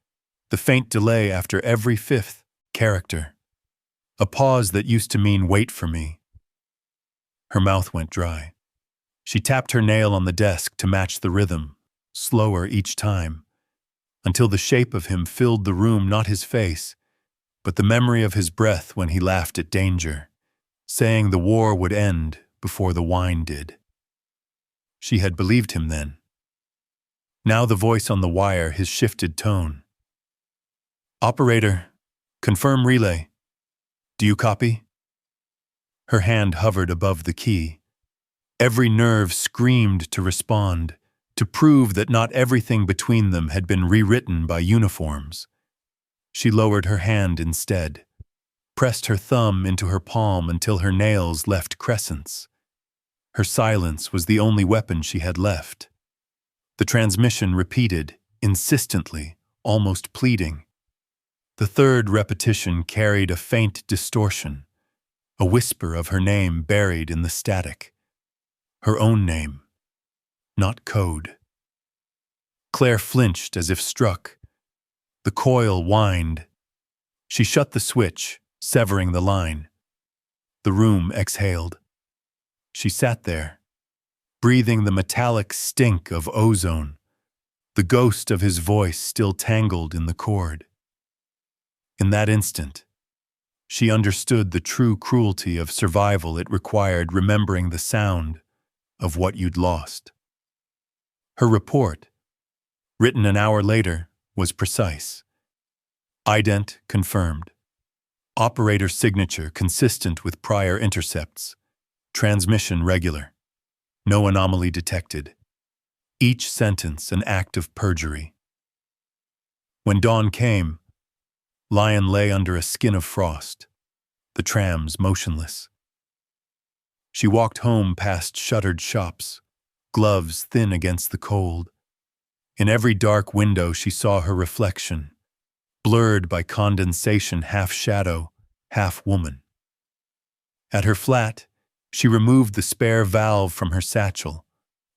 The faint delay after every fifth character. A pause that used to mean wait for me. Her mouth went dry. She tapped her nail on the desk to match the rhythm, slower each time, until the shape of him filled the room, not his face, but the memory of his breath when he laughed at danger, saying the war would end before the wine did. She had believed him then. Now the voice on the wire, his shifted tone. "Operator, confirm relay. Do you copy?" Her hand hovered above the key. Every nerve screamed to respond, to prove that not everything between them had been rewritten by uniforms. She lowered her hand instead, pressed her thumb into her palm until her nails left crescents. Her silence was the only weapon she had left. The transmission repeated, insistently, almost pleading. The third repetition carried a faint distortion, a whisper of her name buried in the static. Her own name, not code. Claire flinched as if struck. The coil whined. She shut the switch, severing the line. The room exhaled. She sat there, breathing the metallic stink of ozone, the ghost of his voice still tangled in the cord. In that instant, she understood the true cruelty of survival. It required remembering the sound of what you'd lost. Her report, written an hour later, was precise. Ident confirmed. Operator signature consistent with prior intercepts. Transmission regular. No anomaly detected. Each sentence an act of perjury. When dawn came, Lyon lay under a skin of frost, the trams motionless. She walked home past shuttered shops, gloves thin against the cold. In every dark window she saw her reflection, blurred by condensation, half shadow, half woman. At her flat, she removed the spare valve from her satchel,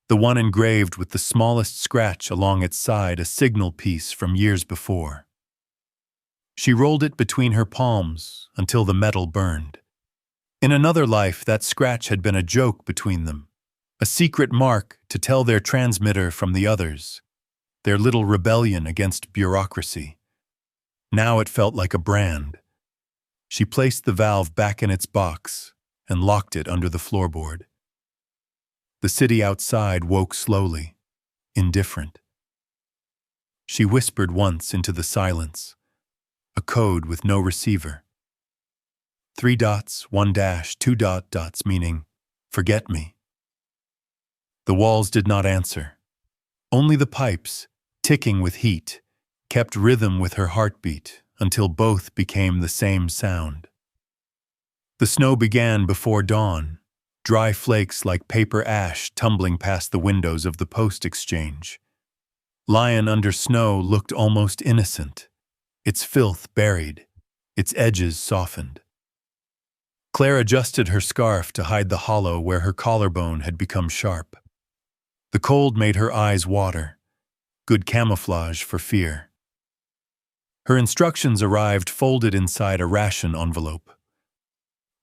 the one engraved with the smallest scratch along its side, a signal piece from years before. She rolled it between her palms until the metal burned. In another life, that scratch had been a joke between them, a secret mark to tell their transmitter from the others, their little rebellion against bureaucracy. Now it felt like a brand. She placed the valve back in its box and locked it under the floorboard. The city outside woke slowly, indifferent. She whispered once into the silence, a code with no receiver. 3 dots, 1 dash, 2 dots, meaning, forget me. The walls did not answer. Only the pipes, ticking with heat, kept rhythm with her heartbeat until both became the same sound. The snow began before dawn, dry flakes like paper ash tumbling past the windows of the post exchange. Lyon under snow looked almost innocent, its filth buried, its edges softened. Claire adjusted her scarf to hide the hollow where her collarbone had become sharp. The cold made her eyes water, good camouflage for fear. Her instructions arrived folded inside a ration envelope.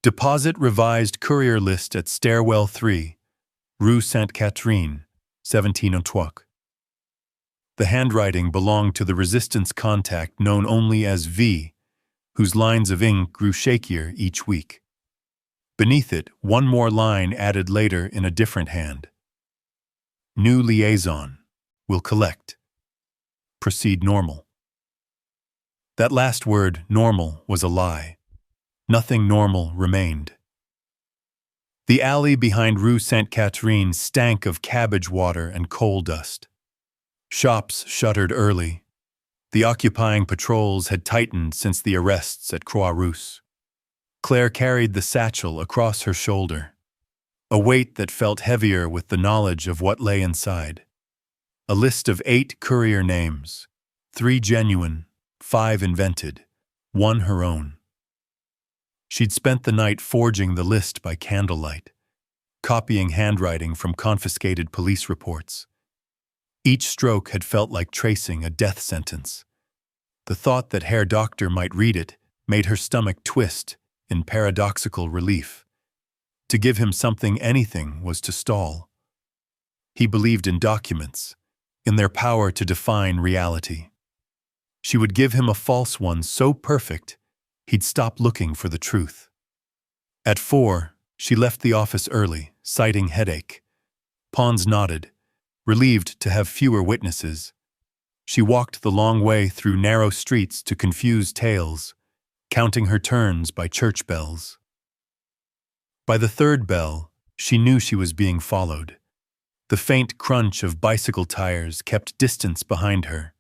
Deposit revised courier list at Stairwell 3, Rue Sainte-Catherine, 1703. The handwriting belonged to the resistance contact known only as V, whose lines of ink grew shakier each week. Beneath it, one more line added later in a different hand. New liaison. Will collect. Proceed normal. That last word, normal, was a lie. Nothing normal remained. The alley behind Rue Sainte-Catherine stank of cabbage water and coal dust. Shops shuttered early. The occupying patrols had tightened since the arrests at Croix-Rousse. Claire carried the satchel across her shoulder, a weight that felt heavier with the knowledge of what lay inside. A list of 8 courier names, 3 genuine, 5 invented, 1 her own. She'd spent the night forging the list by candlelight, copying handwriting from confiscated police reports. Each stroke had felt like tracing a death sentence. The thought that Herr Doctor might read it made her stomach twist in paradoxical relief. To give him something, anything, was to stall. He believed in documents, in their power to define reality. She would give him a false one so perfect, he'd stop looking for the truth. At 4, she left the office early, citing headache. Pons nodded, relieved to have fewer witnesses. She walked the long way through narrow streets to confuse tales, counting her turns by church bells. By the 3rd bell, she knew she was being followed. The faint crunch of bicycle tires kept distance behind her,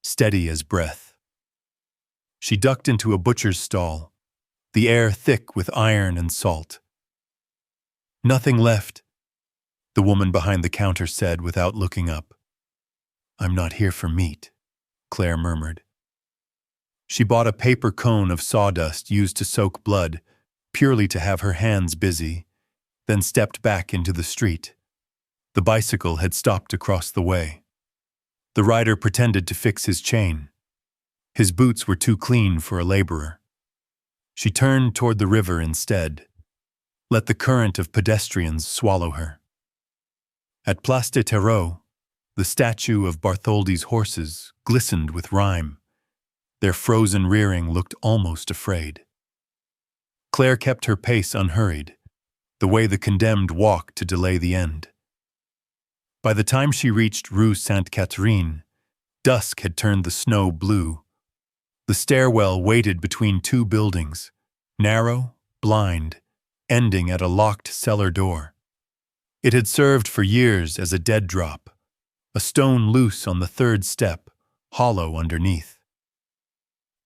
steady as breath. She ducked into a butcher's stall, the air thick with iron and salt. "Nothing left," the woman behind the counter said without looking up. "I'm not here for meat," Claire murmured. She bought a paper cone of sawdust used to soak blood, purely to have her hands busy, then stepped back into the street. The bicycle had stopped across the way. The rider pretended to fix his chain. His boots were too clean for a laborer. She turned toward the river instead. Let the current of pedestrians swallow her. At Place des Terreaux, the statue of Bartholdi's horses glistened with rime. Their frozen rearing looked almost afraid. Claire kept her pace unhurried, the way the condemned walk to delay the end. By the time she reached Rue Sainte-Catherine, dusk had turned the snow blue. The stairwell waited between 2 buildings, narrow, blind, ending at a locked cellar door. It had served for years as a dead drop, a stone loose on the 3rd step, hollow underneath.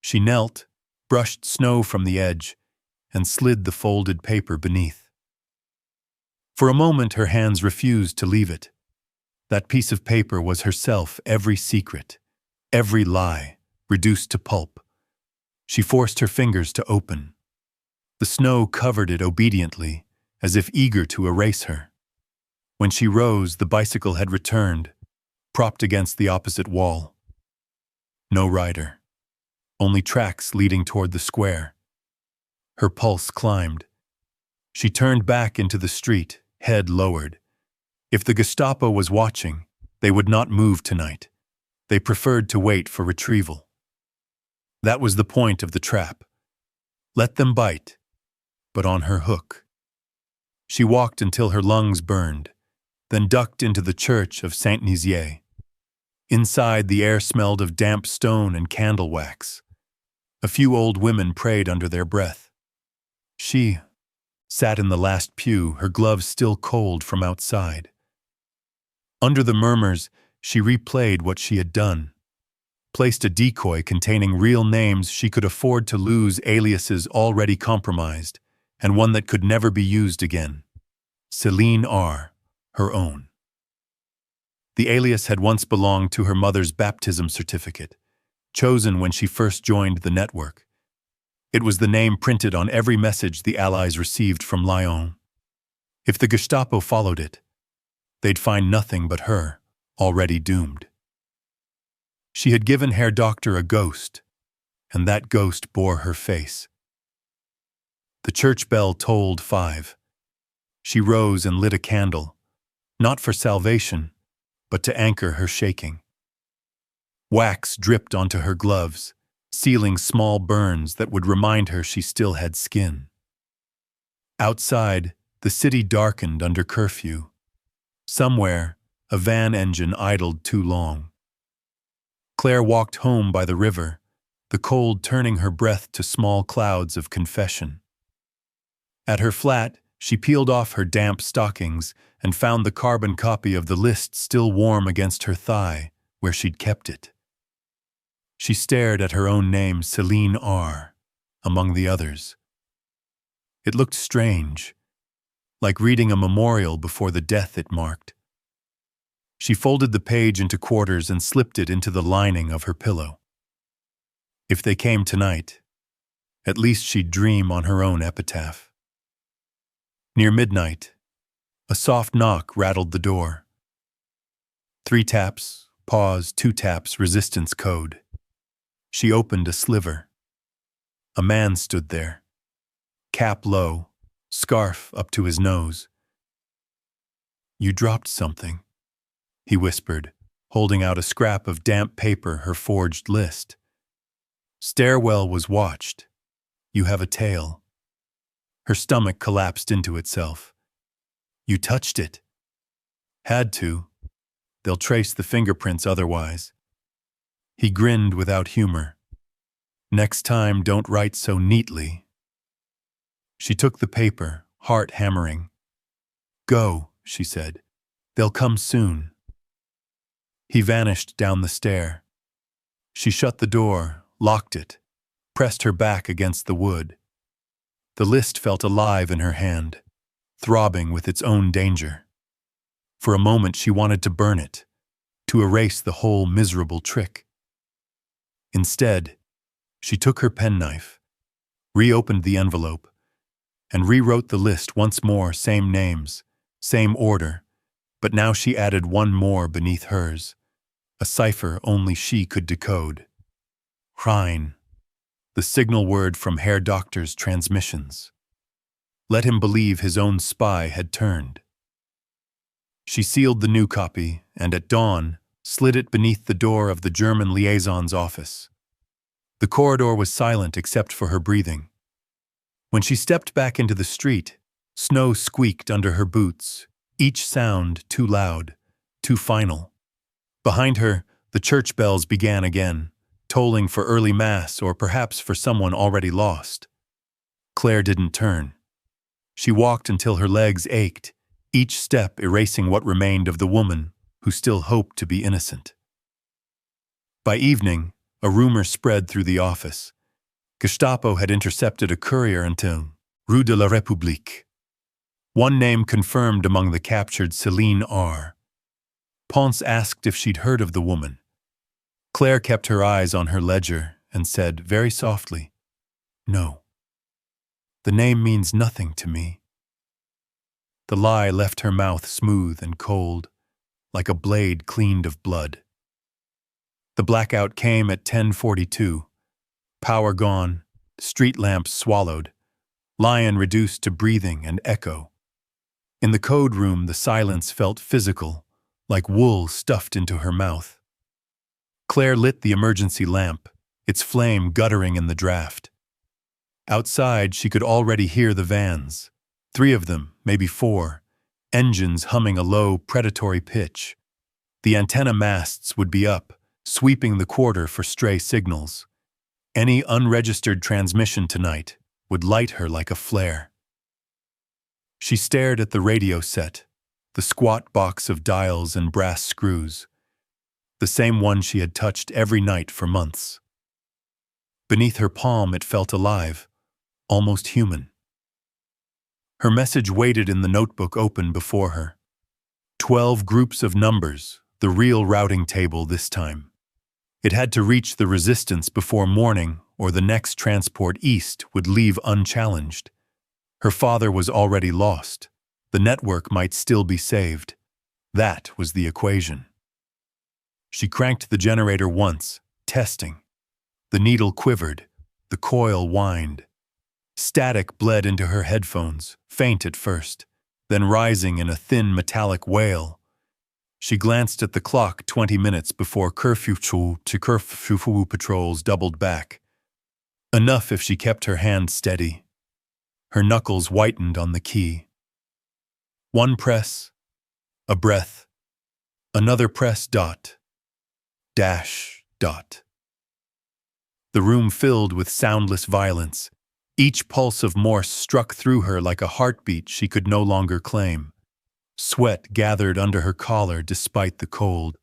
She knelt, brushed snow from the edge, and slid the folded paper beneath. For a moment her hands refused to leave it. That piece of paper was herself, every secret, every lie, reduced to pulp. She forced her fingers to open. The snow covered it obediently, as if eager to erase her. When she rose, the bicycle had returned, propped against the opposite wall. No rider. Only tracks leading toward the square. Her pulse climbed. She turned back into the street, head lowered. If the Gestapo was watching, they would not move tonight. They preferred to wait for retrieval. That was the point of the trap. Let them bite, but on her hook. She walked until her lungs burned, then ducked into the church of Saint-Nizier. Inside, the air smelled of damp stone and candle wax. A few old women prayed under their breath. She sat in the last pew, her gloves still cold from outside. Under the murmurs, she replayed what she had done. Placed a decoy containing real names she could afford to lose, aliases already compromised, and one that could never be used again. Céline R., her own. The alias had once belonged to her mother's baptism certificate, chosen when she first joined the network. It was the name printed on every message the Allies received from Lyon. If the Gestapo followed it, they'd find nothing but her, already doomed. She had given Herr Doctor a ghost, and that ghost bore her face. The church bell tolled 5. She rose and lit a candle, not for salvation, but to anchor her shaking. Wax dripped onto her gloves, sealing small burns that would remind her she still had skin. Outside, the city darkened under curfew. Somewhere, a van engine idled too long. Claire walked home by the river, the cold turning her breath to small clouds of confession. At her flat, she peeled off her damp stockings and found the carbon copy of the list still warm against her thigh, where she'd kept it. She stared at her own name, Céline R., among the others. It looked strange, like reading a memorial before the death it marked. She folded the page into quarters and slipped it into the lining of her pillow. If they came tonight, at least she'd dream on her own epitaph. Near midnight, a soft knock rattled the door. 3 taps, pause, 2 taps, resistance code. She opened a sliver. A man stood there, cap low, scarf up to his nose. "You dropped something," he whispered, holding out a scrap of damp paper, her forged list. Stairwell was watched. You have a tail. Her stomach collapsed into itself. You touched it. Had to. They'll trace the fingerprints otherwise. He grinned without humor. Next time, don't write so neatly. She took the paper, heart hammering. Go, she said. They'll come soon. He vanished down the stair. She shut the door, locked it, pressed her back against the wood. The list felt alive in her hand, throbbing with its own danger. For a moment she wanted to burn it, to erase the whole miserable trick. Instead, she took her penknife, reopened the envelope, and rewrote the list once more, same names, same order, but now she added one more beneath hers, a cipher only she could decode. Hein, the signal word from Herr Doctor's transmissions. Let him believe his own spy had turned. She sealed the new copy and at dawn slid it beneath the door of the German liaison's office. The corridor was silent except for her breathing. When she stepped back into the street, snow squeaked under her boots, each sound too loud, too final. Behind her, the church bells began again, tolling for early mass or perhaps for someone already lost. Claire didn't turn. She walked until her legs ached, each step erasing what remained of the woman who still hoped to be innocent. By evening, a rumor spread through the office. Gestapo had intercepted a courier until Rue de la République. One name confirmed among the captured, Céline R. Ponce asked if she'd heard of the woman. Claire kept her eyes on her ledger and said very softly, "No. The name means nothing to me." The lie left her mouth smooth and cold, like a blade cleaned of blood. The blackout came at 10:42. Power gone, street lamps swallowed, Lyon reduced to breathing and echo. In the code room, the silence felt physical, like wool stuffed into her mouth. Claire lit the emergency lamp, its flame guttering in the draft. Outside, she could already hear the vans, 3 of them, maybe 4, engines humming a low, predatory pitch. The antenna masts would be up, sweeping the quarter for stray signals. Any unregistered transmission tonight would light her like a flare. She stared at the radio set, the squat box of dials and brass screws, the same one she had touched every night for months. Beneath her palm it felt alive, almost human. Her message waited in the notebook open before her. 12 groups of numbers, the real routing table this time. It had to reach the resistance before morning, or the next transport east would leave unchallenged. Her father was already lost. The network might still be saved. That was the equation. She cranked the generator once, testing. The needle quivered, the coil whined. Static bled into her headphones, faint at first, then rising in a thin metallic wail. She glanced at the clock 20 minutes before curfew patrols doubled back. Enough if she kept her hand steady. Her knuckles whitened on the key. One press, a breath, another press, dot, dash, dot. The room filled with soundless violence. Each pulse of Morse struck through her like a heartbeat she could no longer claim. Sweat gathered under her collar despite the cold.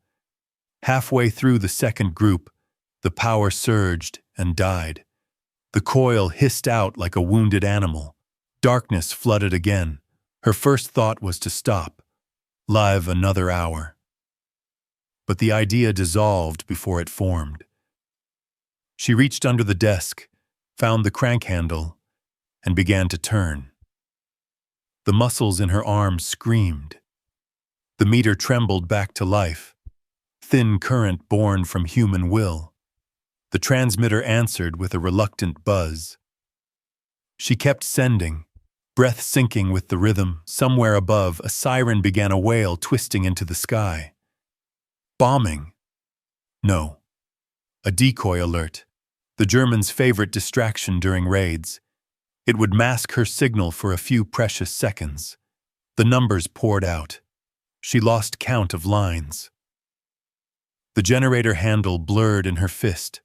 Halfway through the second group, the power surged and died. The coil hissed out like a wounded animal. Darkness flooded again. Her first thought was to stop, live another hour. But the idea dissolved before it formed. She reached under the desk, found the crank handle, and began to turn. The muscles in her arms screamed. The meter trembled back to life, thin current born from human will. The transmitter answered with a reluctant buzz. She kept sending, breath syncing with the rhythm. Somewhere above, a siren began a wail twisting into the sky. Bombing. No. A decoy alert. the Germans' favorite distraction during raids. It would mask her signal for a few precious seconds. The numbers poured out. She lost count of lines. The generator handle blurred in her fist.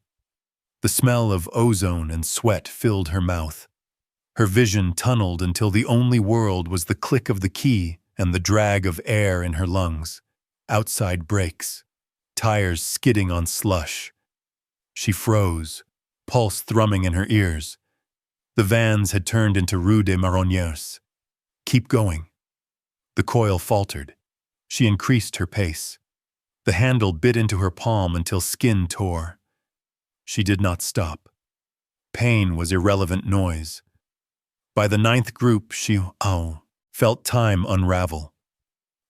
The smell of ozone and sweat filled her mouth. Her vision tunneled until the only world was the click of the key and the drag of air in her lungs. Outside brakes, tires skidding on slush. She froze, pulse thrumming in her ears. The vans had turned into Rue des Marronniers. Keep going. The coil faltered. She increased her pace. The handle bit into her palm until skin tore. She did not stop. Pain was irrelevant noise. By the 9th group, she felt time unravel.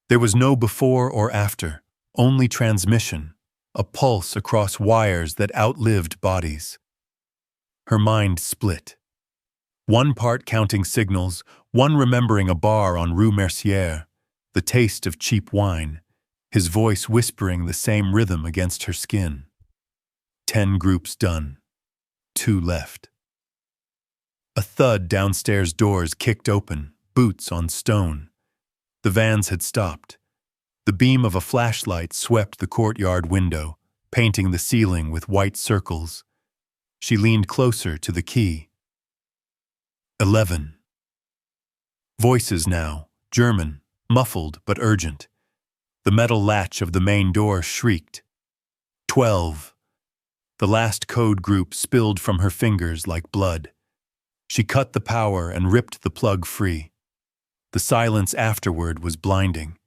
There was no before or after, only transmission, a pulse across wires that outlived bodies. Her mind split. One part counting signals, one remembering a bar on Rue Mercière, the taste of cheap wine, his voice whispering the same rhythm against her skin. 10 groups done. 2 left. A thud downstairs doors kicked open, boots on stone. The vans had stopped. The beam of a flashlight swept the courtyard window, painting the ceiling with white circles. She leaned closer to the key. 11. Voices now, German, muffled but urgent. The metal latch of the main door shrieked. 12. The last code group spilled from her fingers like blood. She cut the power and ripped the plug free. The silence afterward was blinding.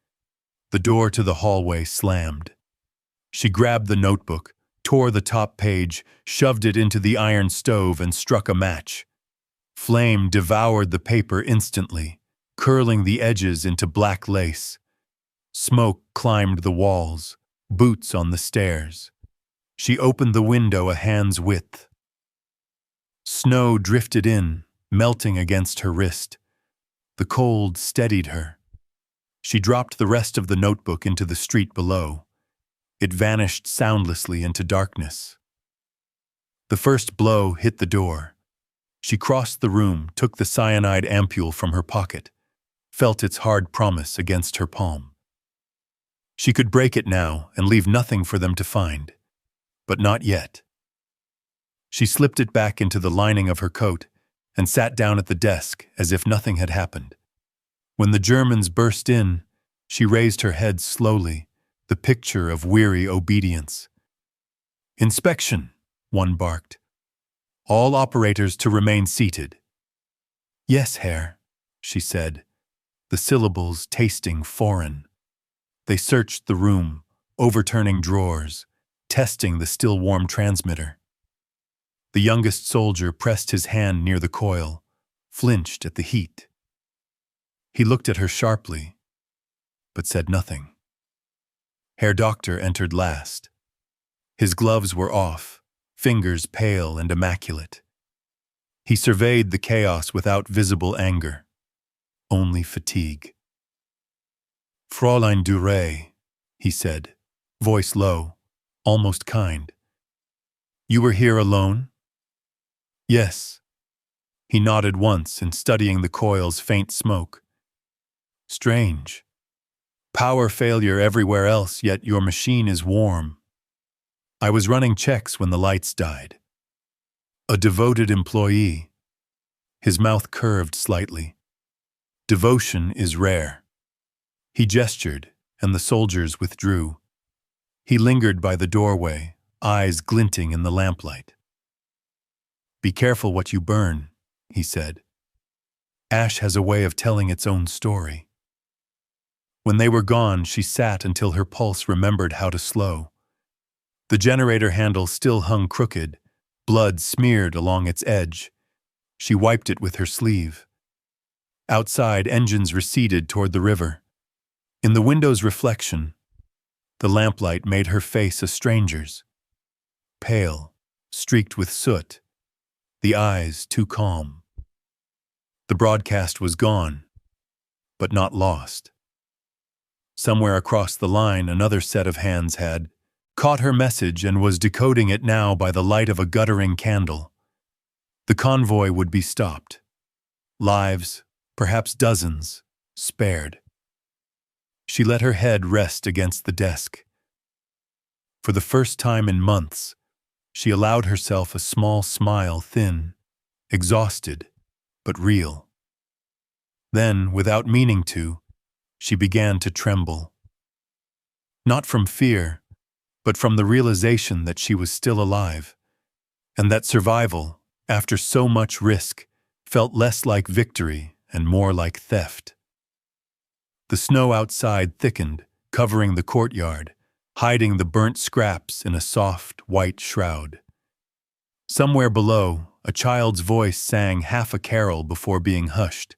The door to the hallway slammed. She grabbed the notebook, tore the top page, shoved it into the iron stove and struck a match. Flame devoured the paper instantly, curling the edges into black lace. Smoke climbed the walls, boots on the stairs. She opened the window a hand's width. Snow drifted in, melting against her wrist. The cold steadied her. She dropped the rest of the notebook into the street below. It vanished soundlessly into darkness. The first blow hit the door. She crossed the room, took the cyanide ampule from her pocket, felt its hard promise against her palm. She could break it now and leave nothing for them to find. But not yet. She slipped it back into the lining of her coat and sat down at the desk as if nothing had happened. When the Germans burst in, she raised her head slowly, the picture of weary obedience. "Inspection," one barked. "All operators to remain seated." "Yes, Herr," she said, the syllables tasting foreign. They searched the room, overturning drawers, testing the still-warm transmitter. The youngest soldier pressed his hand near the coil, flinched at the heat. He looked at her sharply, but said nothing. Herr Doctor entered last. His gloves were off, fingers pale and immaculate. He surveyed the chaos without visible anger, only fatigue. "Fräulein Duret," he said, voice low, almost kind. "You were here alone?" "Yes." He nodded once in studying the coil's faint smoke. "Strange. Power failure everywhere else, yet your machine is warm. I was running checks when the lights died." "A devoted employee." His mouth curved slightly. "Devotion is rare." He gestured, and the soldiers withdrew. He lingered by the doorway, eyes glinting in the lamplight. "Be careful what you burn," he said. "Ash has a way of telling its own story." When they were gone, she sat until her pulse remembered how to slow. The generator handle still hung crooked, blood smeared along its edge. She wiped it with her sleeve. Outside, engines receded toward the river. In the window's reflection, the lamplight made her face a stranger's. Pale, streaked with soot, the eyes too calm. The broadcast was gone, but not lost. Somewhere across the line, another set of hands had caught her message and was decoding it now by the light of a guttering candle. The convoy would be stopped. Lives, perhaps dozens, spared. She let her head rest against the desk. For the first time in months, she allowed herself a small smile, thin, exhausted, but real. Then, without meaning to, she began to tremble. Not from fear, but from the realization that she was still alive, and that survival, after so much risk, felt less like victory and more like theft. The snow outside thickened, covering the courtyard, hiding the burnt scraps in a soft, white shroud. Somewhere below, a child's voice sang half a carol before being hushed.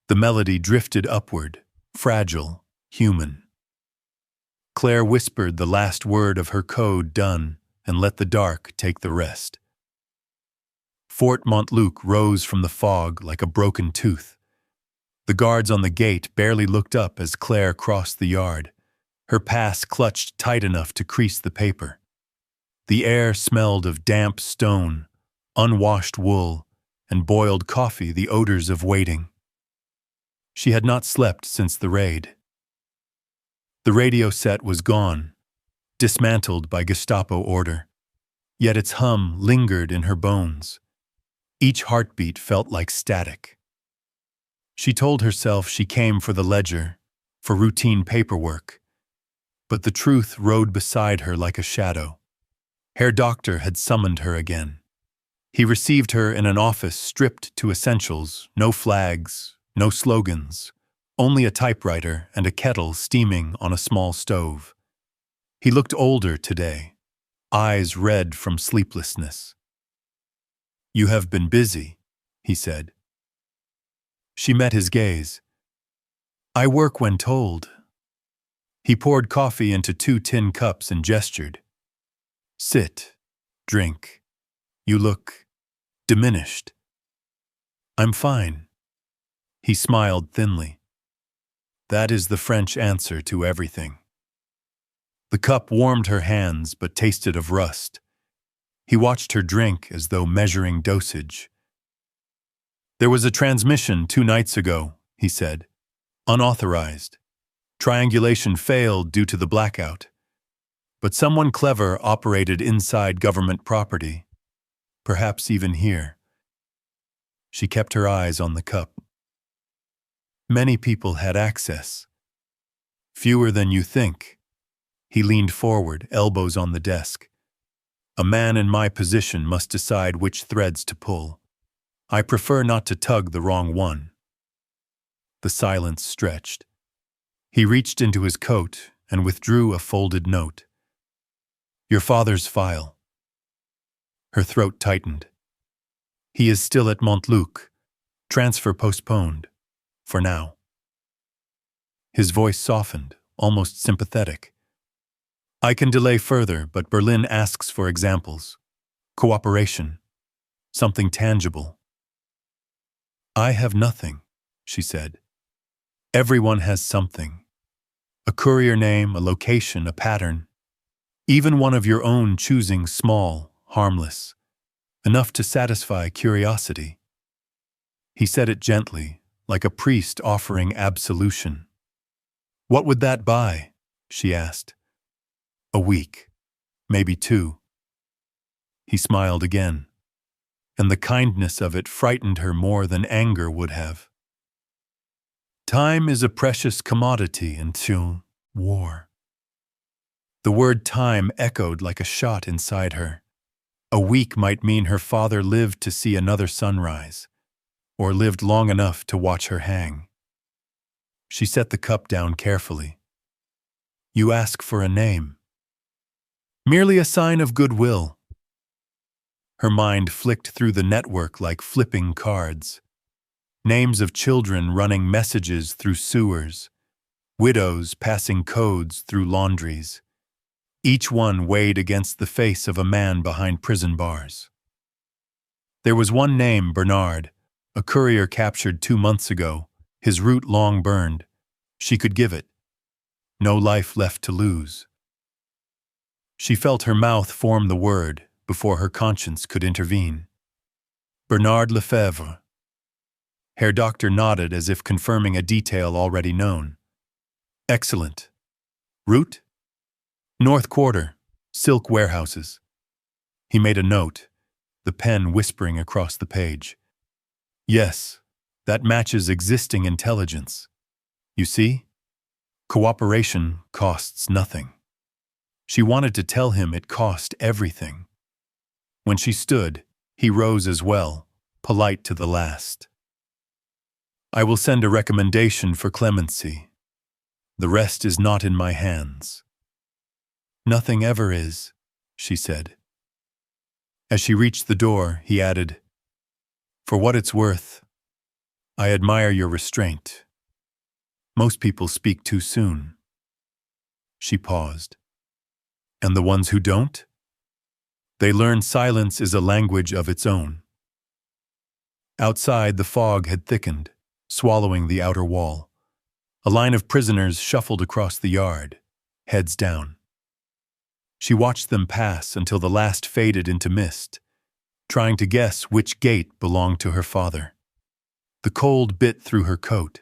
The melody drifted upward, fragile, human. Claire whispered the last word of her code done and let the dark take the rest. Fort Montluc rose from the fog like a broken tooth. The guards on the gate barely looked up as Claire crossed the yard, her pass clutched tight enough to crease the paper. The air smelled of damp stone, unwashed wool, and boiled coffee, the odors of waiting. She had not slept since the raid. The radio set was gone, dismantled by Gestapo order, yet its hum lingered in her bones. Each heartbeat felt like static. She told herself she came for the ledger, for routine paperwork, but the truth rode beside her like a shadow. Herr Doctor had summoned her again. He received her in an office stripped to essentials, no flags, no slogans, only a typewriter and a kettle steaming on a small stove. He looked older today, eyes red from sleeplessness. "You have been busy," he said. She met his gaze. "I work when told." He poured coffee into 2 tin cups and gestured. "Sit, drink. You look diminished." "I'm fine." He smiled thinly. That is the French answer to everything. The cup warmed her hands but tasted of rust. He watched her drink as though measuring dosage. "There was a transmission 2 nights ago," he said. "Unauthorized. Triangulation failed due to the blackout. But someone clever operated inside government property. Perhaps even here." She kept her eyes on the cup. "Many people had access. Fewer than you think." He leaned forward, elbows on the desk. "A man in my position must decide which threads to pull. I prefer not to tug the wrong one." The silence stretched. He reached into his coat and withdrew a folded note. "Your father's file." Her throat tightened. "He is still at Montluc. Transfer postponed. For now." His voice softened, almost sympathetic. "I can delay further, but Berlin asks for examples. Cooperation. Something tangible." "I have nothing," she said. "Everyone has something. A courier name, a location, a pattern. Even one of your own choosing, small, harmless. Enough to satisfy curiosity." He said it gently, like a priest offering absolution. "What would that buy?" she asked. "A week. Maybe 2. He smiled again, and the kindness of it frightened her more than anger would have. Time is a precious commodity until war. The word time echoed like a shot inside her. A week might mean her father lived to see another sunrise, or lived long enough to watch her hang. She set the cup down carefully. "You ask for a name." "Merely a sign of goodwill." Her mind flicked through the network like flipping cards. Names of children running messages through sewers, widows passing codes through laundries. Each one weighed against the face of a man behind prison bars. There was one name, Bernard, a courier captured 2 months ago, his route long burned. She could give it. No life left to lose. She felt her mouth form the word before her conscience could intervene. Bernard Lefebvre. Herr Doctor nodded as if confirming a detail already known. Excellent. Route? North Quarter, silk warehouses. He made a note, the pen whispering across the page. Yes, that matches existing intelligence. You see? Cooperation costs nothing. She wanted to tell him it cost everything. When she stood, he rose as well, polite to the last. I will send a recommendation for clemency. The rest is not in my hands. Nothing ever is, she said. As she reached the door, he added, For what it's worth, I admire your restraint. Most people speak too soon. She paused. And the ones who don't? They learn silence is a language of its own. Outside, the fog had thickened, swallowing the outer wall. A line of prisoners shuffled across the yard, heads down. She watched them pass until the last faded into mist, trying to guess which gate belonged to her father. The cold bit through her coat.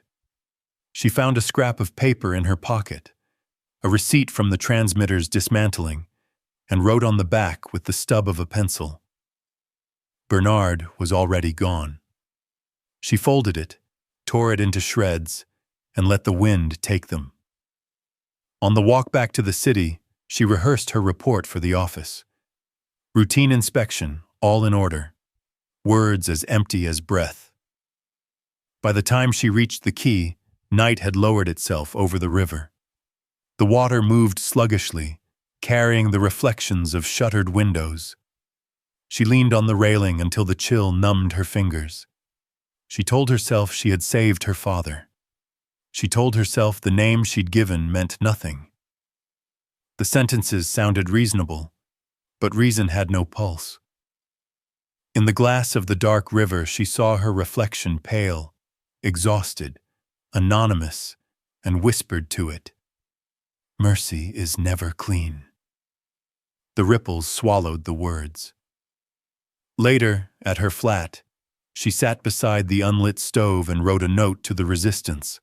She found a scrap of paper in her pocket, a receipt from the transmitter's dismantling, and wrote on the back with the stub of a pencil. Bernard was already gone. She folded it, tore it into shreds, and let the wind take them. On the walk back to the city, she rehearsed her report for the office. Routine inspection, all in order. Words as empty as breath. By the time she reached the quay, night had lowered itself over the river. The water moved sluggishly, carrying the reflections of shuttered windows. She leaned on the railing until the chill numbed her fingers. She told herself she had saved her father. She told herself the name she'd given meant nothing. The sentences sounded reasonable, but reason had no pulse. In the glass of the dark river, she saw her reflection pale, exhausted, anonymous, and whispered to it, "Mercy is never clean." The ripples swallowed the words. Later, at her flat, she sat beside the unlit stove and wrote a note to the resistance,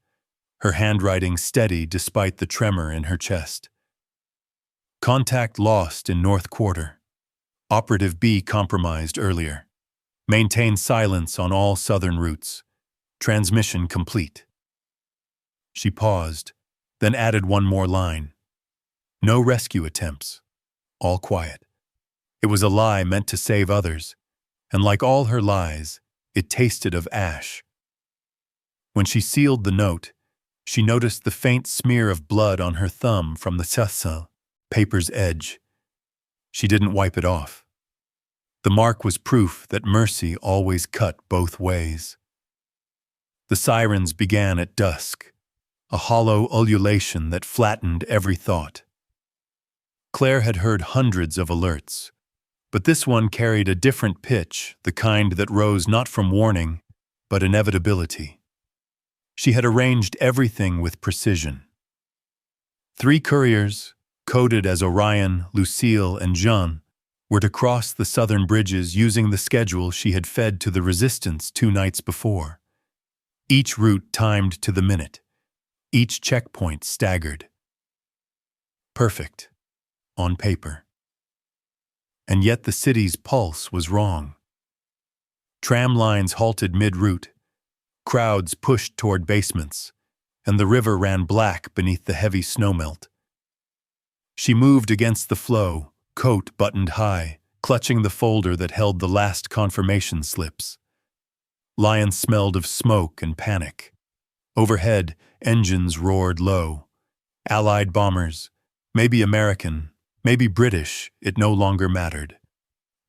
her handwriting steady despite the tremor in her chest. Contact lost in North Quarter. Operative B compromised earlier. Maintain silence on all southern routes. Transmission complete. She paused, then added one more line. No rescue attempts. All quiet. It was a lie meant to save others, and like all her lies, it tasted of ash. When she sealed the note, she noticed the faint smear of blood on her thumb from the Cipher, paper's edge. She didn't wipe it off. The mark was proof that mercy always cut both ways. The sirens began at dusk, a hollow ululation that flattened every thought. Claire had heard hundreds of alerts, but this one carried a different pitch, the kind that rose not from warning, but inevitability. She had arranged everything with precision. 3 couriers, coded as Orion, Lucille, and Jean, were to cross the southern bridges using the schedule she had fed to the resistance 2 nights before. Each route timed to the minute, each checkpoint staggered. Perfect, on paper. And yet the city's pulse was wrong. Tram lines halted mid-route, crowds pushed toward basements, and the river ran black beneath the heavy snowmelt. She moved against the flow, coat buttoned high, clutching the folder that held the last confirmation slips. Lyon smelled of smoke and panic. Overhead, engines roared low. Allied bombers, maybe American, maybe British, it no longer mattered.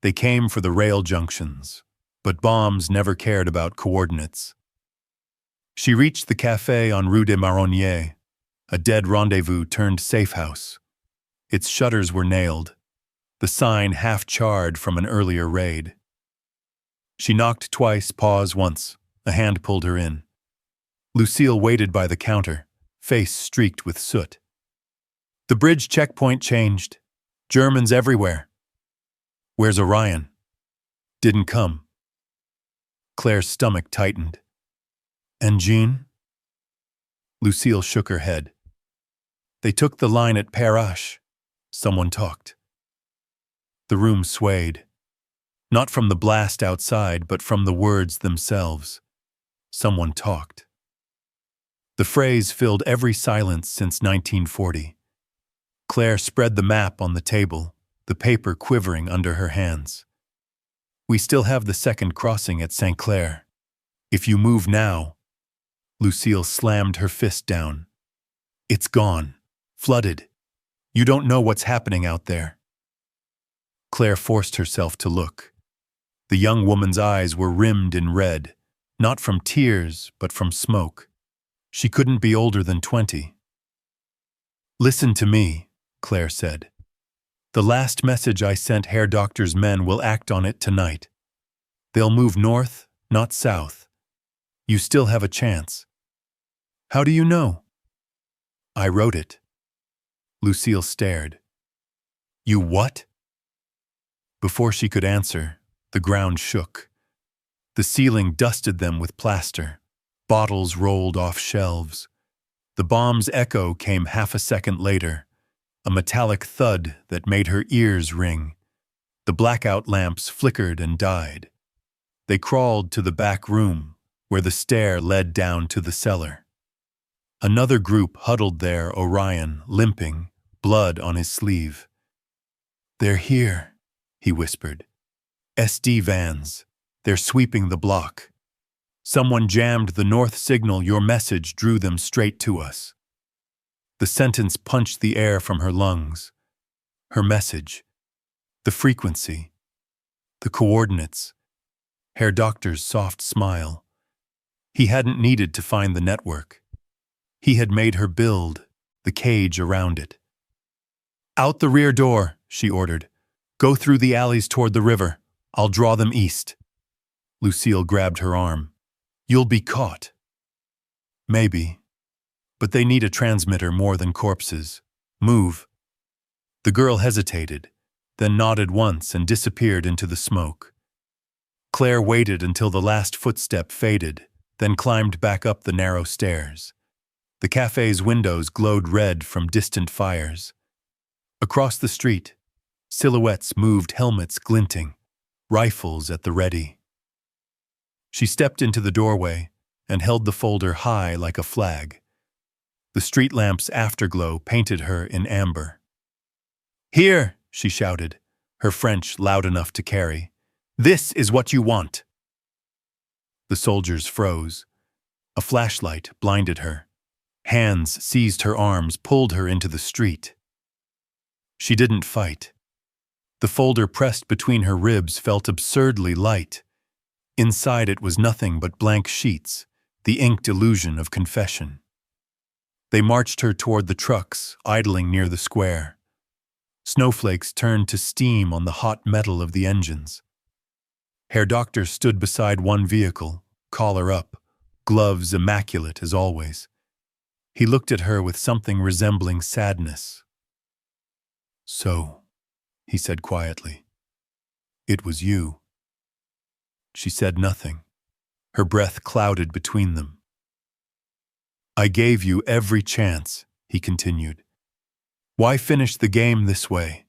They came for the rail junctions, but bombs never cared about coordinates. She reached the café on Rue des Marronniers, a dead rendezvous turned safe house. Its shutters were nailed, the sign half charred from an earlier raid. She knocked twice, paused once. A hand pulled her in. Lucille waited by the counter, face streaked with soot. The bridge checkpoint changed. Germans everywhere. Where's Orion? Didn't come. Claire's stomach tightened. And Jean? Lucille shook her head. They took the line at Perrache. Someone talked. The room swayed. Not from the blast outside, but from the words themselves. Someone talked. The phrase filled every silence since 1940. Claire spread the map on the table, the paper quivering under her hands. We still have the second crossing at St. Clair. If you move now... Lucille slammed her fist down. It's gone. Flooded. You don't know what's happening out there. Claire forced herself to look. The young woman's eyes were rimmed in red, not from tears, but from smoke. She couldn't be older than 20. Listen to me, Claire said. The last message I sent Herr Doctor's men will act on it tonight. They'll move north, not south. You still have a chance. How do you know? I wrote it. Lucille stared. You what? Before she could answer, the ground shook. The ceiling dusted them with plaster. Bottles rolled off shelves. The bomb's echo came half a second later, a metallic thud that made her ears ring. The blackout lamps flickered and died. They crawled to the back room, where the stair led down to the cellar. Another group huddled there, Orion, limping, blood on his sleeve. They're here, he whispered. SD vans. They're sweeping the block. Someone jammed the north signal. Your message drew them straight to us. The sentence punched the air from her lungs. Her message. The frequency. The coordinates. Herr Doctor's soft smile. He hadn't needed to find the network. He had made her build the cage around it. Out the rear door, she ordered. Go through the alleys toward the river. I'll draw them east. Lucille grabbed her arm. You'll be caught. Maybe. But they need a transmitter more than corpses. Move. The girl hesitated, then nodded once and disappeared into the smoke. Claire waited until the last footstep faded, then climbed back up the narrow stairs. The cafe's windows glowed red from distant fires. Across the street, silhouettes moved, helmets glinting, rifles at the ready. She stepped into the doorway and held the folder high like a flag. The street lamp's afterglow painted her in amber. Here, she shouted, her French loud enough to carry. This is what you want. The soldiers froze. A flashlight blinded her. Hands seized her arms, pulled her into the street. She didn't fight. The folder pressed between her ribs felt absurdly light. Inside it was nothing but blank sheets, the inked illusion of confession. They marched her toward the trucks, idling near the square. Snowflakes turned to steam on the hot metal of the engines. Herr Doctor stood beside one vehicle, collar up, gloves immaculate as always. He looked at her with something resembling sadness. So, he said quietly, it was you. She said nothing. Her breath clouded between them. I gave you every chance, he continued. Why finish the game this way?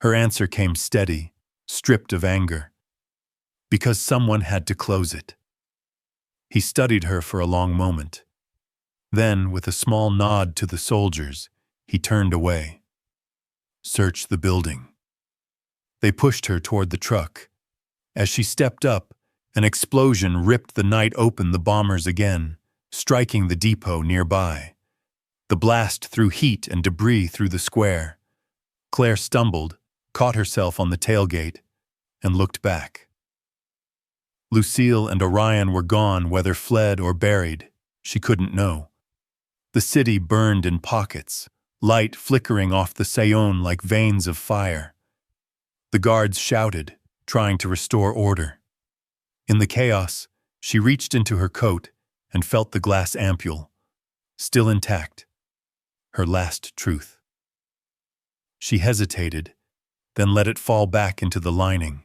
Her answer came steady, stripped of anger. Because someone had to close it. He studied her for a long moment. Then, with a small nod to the soldiers, he turned away. Search the building. They pushed her toward the truck. As she stepped up, an explosion ripped the night open the bombers again, striking the depot nearby. The blast threw heat and debris through the square. Claire stumbled, caught herself on the tailgate, and looked back. Lucille and Orion were gone, whether fled or buried. She couldn't know. The city burned in pockets, light flickering off the Saône like veins of fire. The guards shouted, trying to restore order. In the chaos, she reached into her coat and felt the glass ampule, still intact, her last truth. She hesitated, then let it fall back into the lining.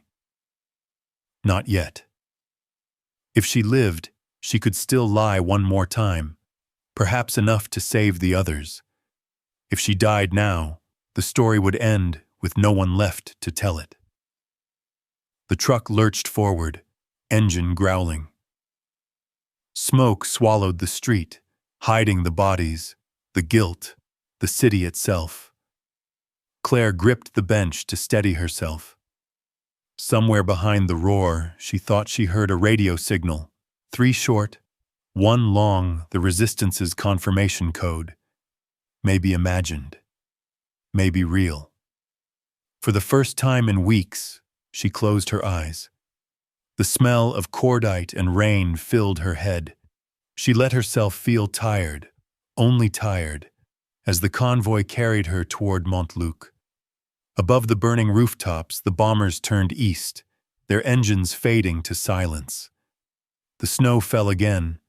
Not yet. If she lived, she could still lie one more time, perhaps enough to save the others. If she died now, the story would end with no one left to tell it. The truck lurched forward, engine growling. Smoke swallowed the street, hiding the bodies, the guilt, the city itself. Claire gripped the bench to steady herself. Somewhere behind the roar, she thought she heard a radio signal, 3 short, 1 long, the Resistance's confirmation code. Maybe imagined. Maybe real. For the first time in weeks, she closed her eyes. The smell of cordite and rain filled her head. She let herself feel tired, only tired, as the convoy carried her toward Montluc. Above the burning rooftops, the bombers turned east, their engines fading to silence. The snow fell again,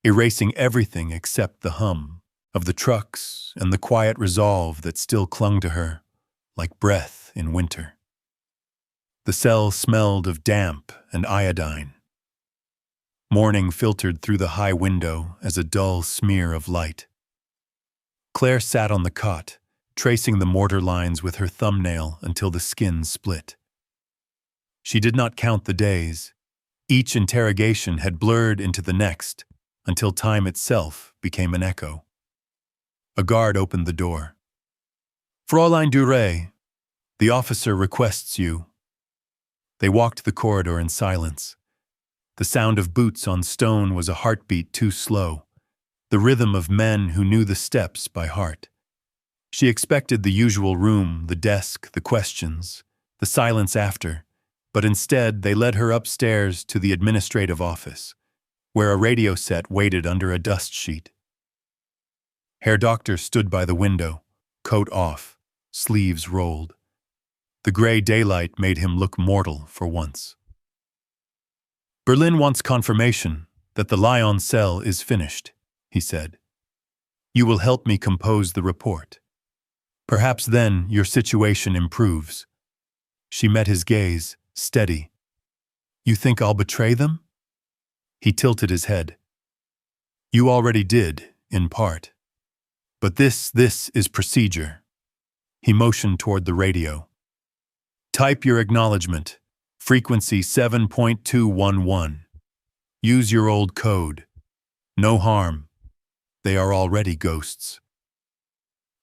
erasing everything except the hum of the trucks and the quiet resolve that still clung to her, like breath in winter. The cell smelled of damp and iodine. Morning filtered through the high window as a dull smear of light. Claire sat on the cot, tracing the mortar lines with her thumbnail until the skin split. She did not count the days. Each interrogation had blurred into the next, until time itself became an echo. A guard opened the door. "Fräulein Duret, the officer requests you." They walked the corridor in silence. The sound of boots on stone was a heartbeat too slow, the rhythm of men who knew the steps by heart. She expected the usual room, the desk, the questions, the silence after, but instead they led her upstairs to the administrative office, where a radio set waited under a dust sheet. Herr Doctor stood by the window, coat off, sleeves rolled. The gray daylight made him look mortal for once. "Berlin wants confirmation that the Lyon cell is finished," he said. "You will help me compose the report. Perhaps then your situation improves." She met his gaze, steady. "You think I'll betray them?" He tilted his head. "You already did, in part. But this is procedure." He motioned toward the radio. "Type your acknowledgement, frequency 7.211. Use your old code. No harm. They are already ghosts."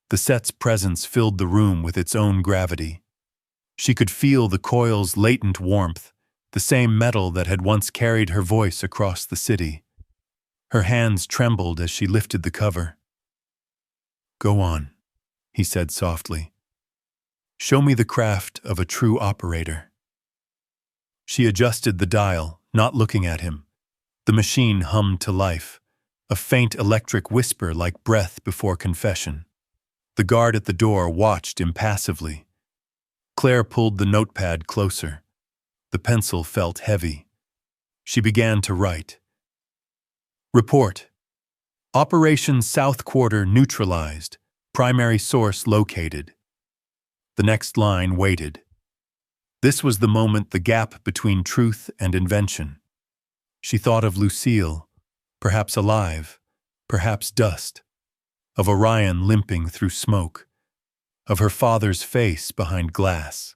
The set's presence filled the room with its own gravity. She could feel the coil's latent warmth, the same metal that had once carried her voice across the city. Her hands trembled as she lifted the cover. "Go on," he said softly. "Show me the craft of a true operator." She adjusted the dial, not looking at him. The machine hummed to life, a faint electric whisper like breath before confession. The guard at the door watched impassively. Claire pulled the notepad closer. The pencil felt heavy. She began to write. "Report. Operation South Quarter neutralized. Primary source located." The next line waited. This was the moment, the gap between truth and invention. She thought of Lucille, perhaps alive, perhaps dust, of Orion limping through smoke, of her father's face behind glass.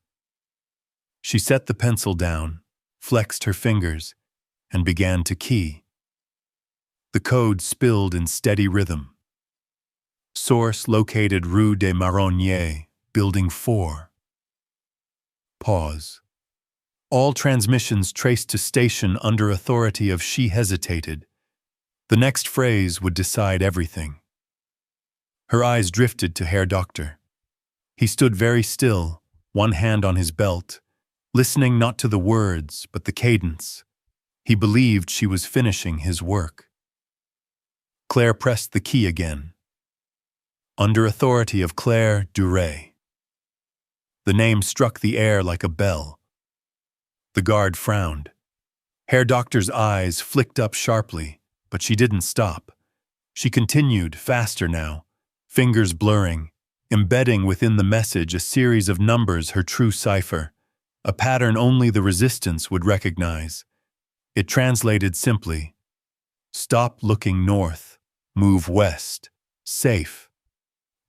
She set the pencil down, flexed her fingers, and began to key. The code spilled in steady rhythm. Source located Rue des Marronniers, Building 4. Pause. All transmissions traced to station under authority of. She hesitated. The next phrase would decide everything. Her eyes drifted to Herr Doctor. He stood very still, one hand on his belt, listening not to the words, but the cadence. He believed she was finishing his work. Claire pressed the key again. Under authority of Claire Duret. The name struck the air like a bell. The guard frowned. Herr Doctor's eyes flicked up sharply, but she didn't stop. She continued, faster now, fingers blurring, embedding within the message a series of numbers, her true cipher, a pattern only the resistance would recognize. It translated simply, "Stop looking north, move west, safe."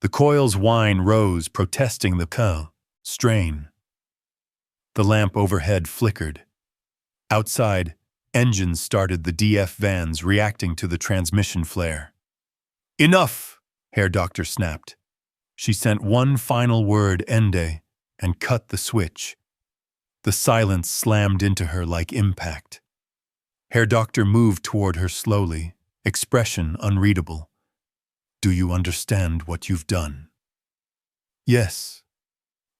The coil's whine rose, protesting the strain. The lamp overhead flickered. Outside, engines started, the DF vans reacting to the transmission flare. "Enough!" Herr Doctor snapped. She sent one final word, "Ende," and cut the switch. The silence slammed into her like impact. Herr Doctor moved toward her slowly, expression unreadable. "Do you understand what you've done?" "Yes."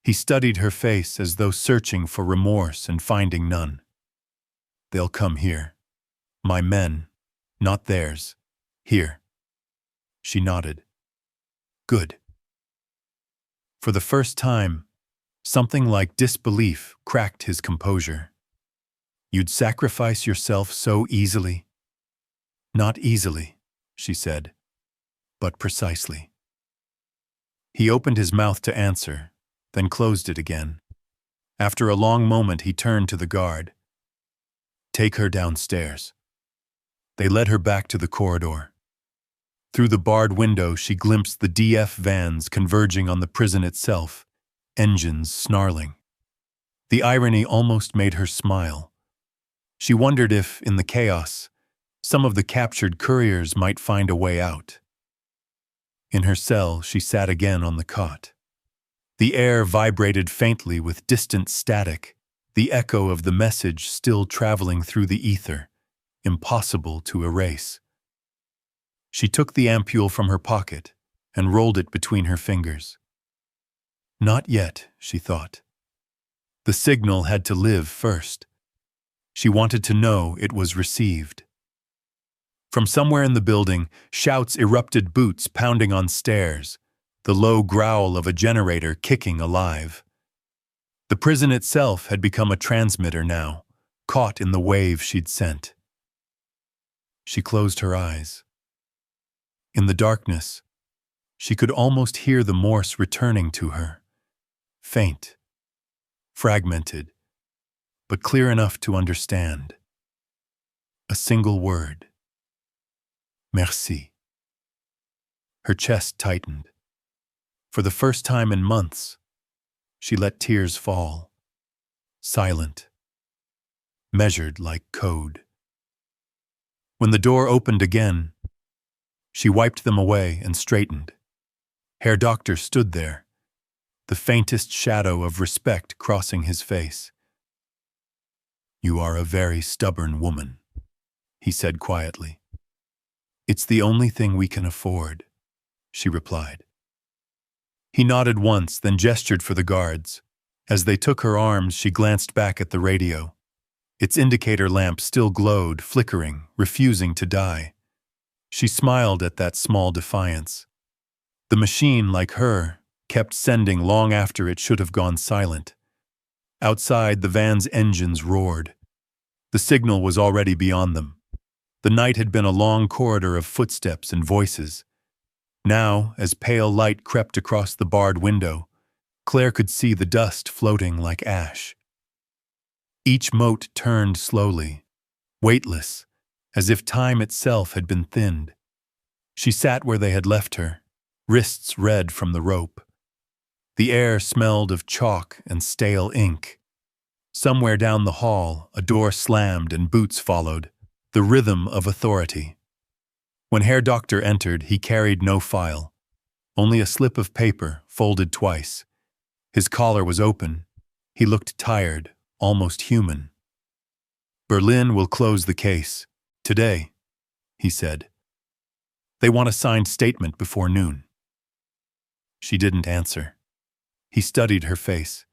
He studied her face as though searching for remorse and finding none. "They'll come here. My men, not theirs. Here." She nodded. "Good." For the first time, something like disbelief cracked his composure. "You'd sacrifice yourself so easily?" "Not easily," she said, "but precisely." He opened his mouth to answer, then closed it again. After a long moment, he turned to the guard. "Take her downstairs." They led her back to the corridor. Through the barred window, she glimpsed the DF vans converging on the prison itself, engines snarling. The irony almost made her smile. She wondered if, in the chaos, some of the captured couriers might find a way out. In her cell, she sat again on the cot. The air vibrated faintly with distant static, the echo of the message still traveling through the ether, impossible to erase. She took the ampule from her pocket and rolled it between her fingers. Not yet, she thought. The signal had to live first. She wanted to know it was received. From somewhere in the building, shouts erupted, boots pounding on stairs, the low growl of a generator kicking alive. The prison itself had become a transmitter now, caught in the wave she'd sent. She closed her eyes. In the darkness, she could almost hear the Morse returning to her. Faint, fragmented, but clear enough to understand. A single word. Merci. Her chest tightened. For the first time in months, she let tears fall. Silent. Measured like code. When the door opened again, she wiped them away and straightened. Herr Doctor stood there, the faintest shadow of respect crossing his face. "You are a very stubborn woman," he said quietly. "It's the only thing we can afford," she replied. He nodded once, then gestured for the guards. As they took her arms, she glanced back at the radio. Its indicator lamp still glowed, flickering, refusing to die. She smiled at that small defiance. The machine, like her, kept sending long after it should have gone silent. Outside, the van's engines roared. The signal was already beyond them. The night had been a long corridor of footsteps and voices. Now, as pale light crept across the barred window, Claire could see the dust floating like ash. Each mote turned slowly, weightless, as if time itself had been thinned. She sat where they had left her, wrists red from the rope. The air smelled of chalk and stale ink. Somewhere down the hall, a door slammed and boots followed, the rhythm of authority. When Herr Doctor entered, he carried no file, only a slip of paper folded twice. His collar was open. He looked tired, almost human. "Berlin will close the case. Today," he said. "They want a signed statement before noon." She didn't answer. He studied her face.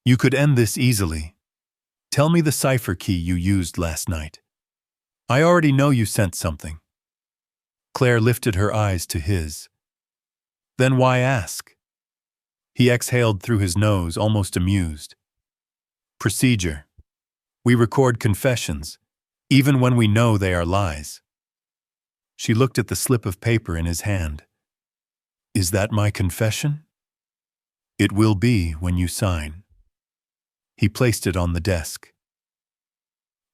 "You could end this easily. Tell me the cipher key you used last night. I already know you sent something." Claire lifted her eyes to his. "Then why ask?" He exhaled through his nose, almost amused. "Procedure. We record confessions, even when we know they are lies." She looked at the slip of paper in his hand. Is that my confession? It will be when you sign. He placed it on the desk.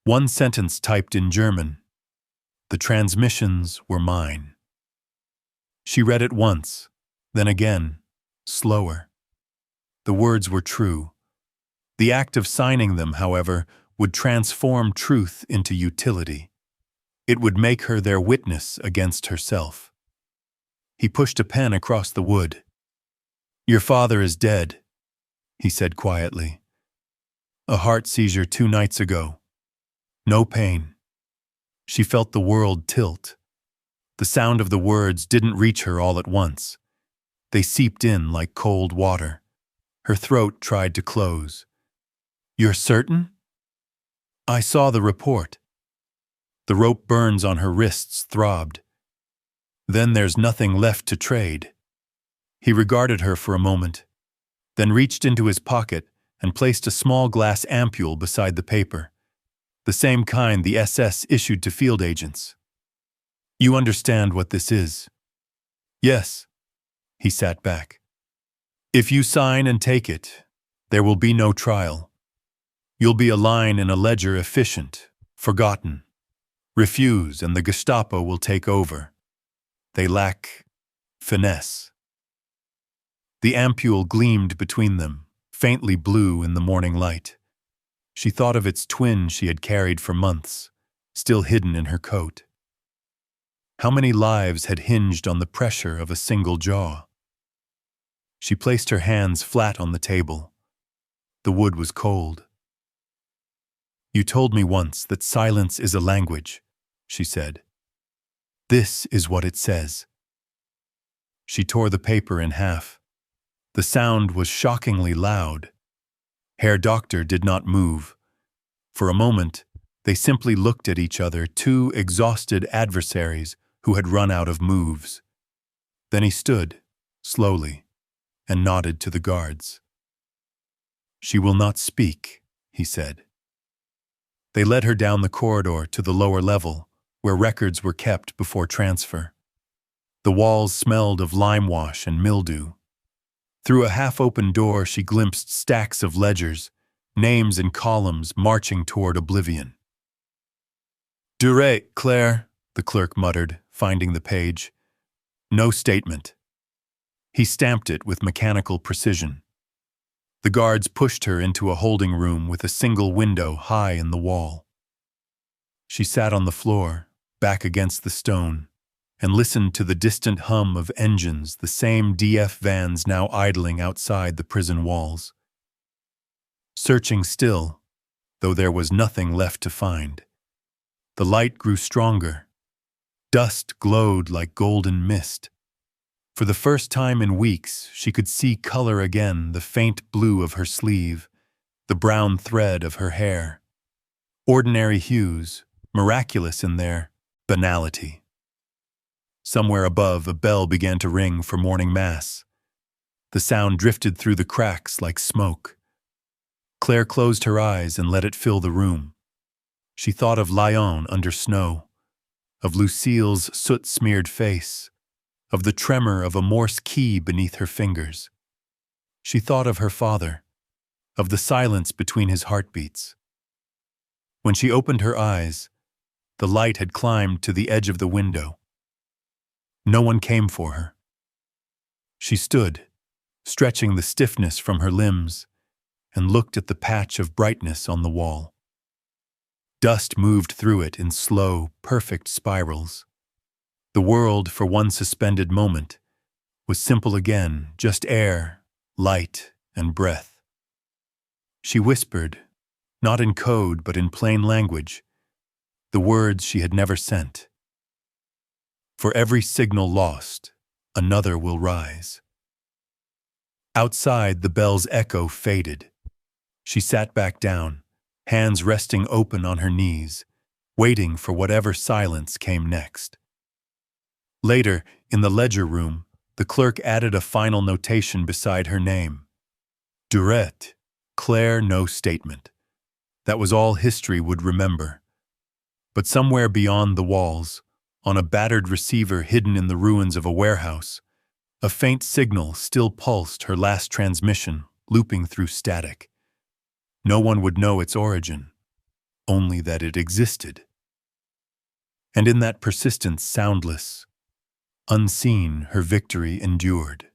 One sentence typed in German. The transmissions were mine. She read it once, then again, slower. The words were true. The act of signing them, however, would transform truth into utility. It would make her their witness against herself. He pushed a pen across the wood. Your father is dead, he said quietly. A heart seizure 2 nights ago. No pain. She felt the world tilt. The sound of the words didn't reach her all at once. They seeped in like cold water. Her throat tried to close. You're certain? I saw the report. The rope burns on her wrists throbbed. Then there's nothing left to trade. He regarded her for a moment, then reached into his pocket and placed a small glass ampule beside the paper, the same kind the SS issued to field agents. You understand what this is? Yes. He sat back. If you sign and take it, there will be no trial. You'll be a line in a ledger efficient, forgotten. Refuse and the Gestapo will take over. They lack finesse. The ampule gleamed between them, faintly blue in the morning light. She thought of its twin she had carried for months, still hidden in her coat. How many lives had hinged on the pressure of a single jaw? She placed her hands flat on the table. The wood was cold. You told me once that silence is a language, she said. This is what it says. She tore the paper in half. The sound was shockingly loud. Herr Doctor did not move. For a moment, they simply looked at each other, 2 exhausted adversaries who had run out of moves. Then he stood, slowly, and nodded to the guards. She will not speak, he said. They led her down the corridor to the lower level, where records were kept before transfer. The walls smelled of lime wash and mildew. Through a half-open door she glimpsed stacks of ledgers, names in columns marching toward oblivion. Duret, Claire, the clerk muttered, finding the page. No statement. He stamped it with mechanical precision. The guards pushed her into a holding room with a single window high in the wall. She sat on the floor, back against the stone, and listened to the distant hum of engines, the same DF vans now idling outside the prison walls. Searching still, though there was nothing left to find. The light grew stronger. Dust glowed like golden mist. For the first time in weeks, she could see color again, the faint blue of her sleeve, the brown thread of her hair. Ordinary hues, miraculous in their banality. Somewhere above, a bell began to ring for morning mass. The sound drifted through the cracks like smoke. Claire closed her eyes and let it fill the room. She thought of Lyon under snow, of Lucille's soot-smeared face, of the tremor of a Morse key beneath her fingers. She thought of her father, of the silence between his heartbeats. When she opened her eyes, the light had climbed to the edge of the window. No one came for her. She stood, stretching the stiffness from her limbs, and looked at the patch of brightness on the wall. Dust moved through it in slow, perfect spirals. The world, for one suspended moment, was simple again, just air, light, and breath. She whispered, not in code but in plain language, the words she had never sent. For every signal lost, another will rise. Outside, the bell's echo faded. She sat back down, hands resting open on her knees, waiting for whatever silence came next. Later, in the ledger room, the clerk added a final notation beside her name. Duret, Claire, no statement. That was all history would remember. But somewhere beyond the walls, on a battered receiver hidden in the ruins of a warehouse, A faint signal still pulsed her last transmission, looping through static. No one would know its origin, only that it existed. And in that persistence, soundless, unseen, her victory endured.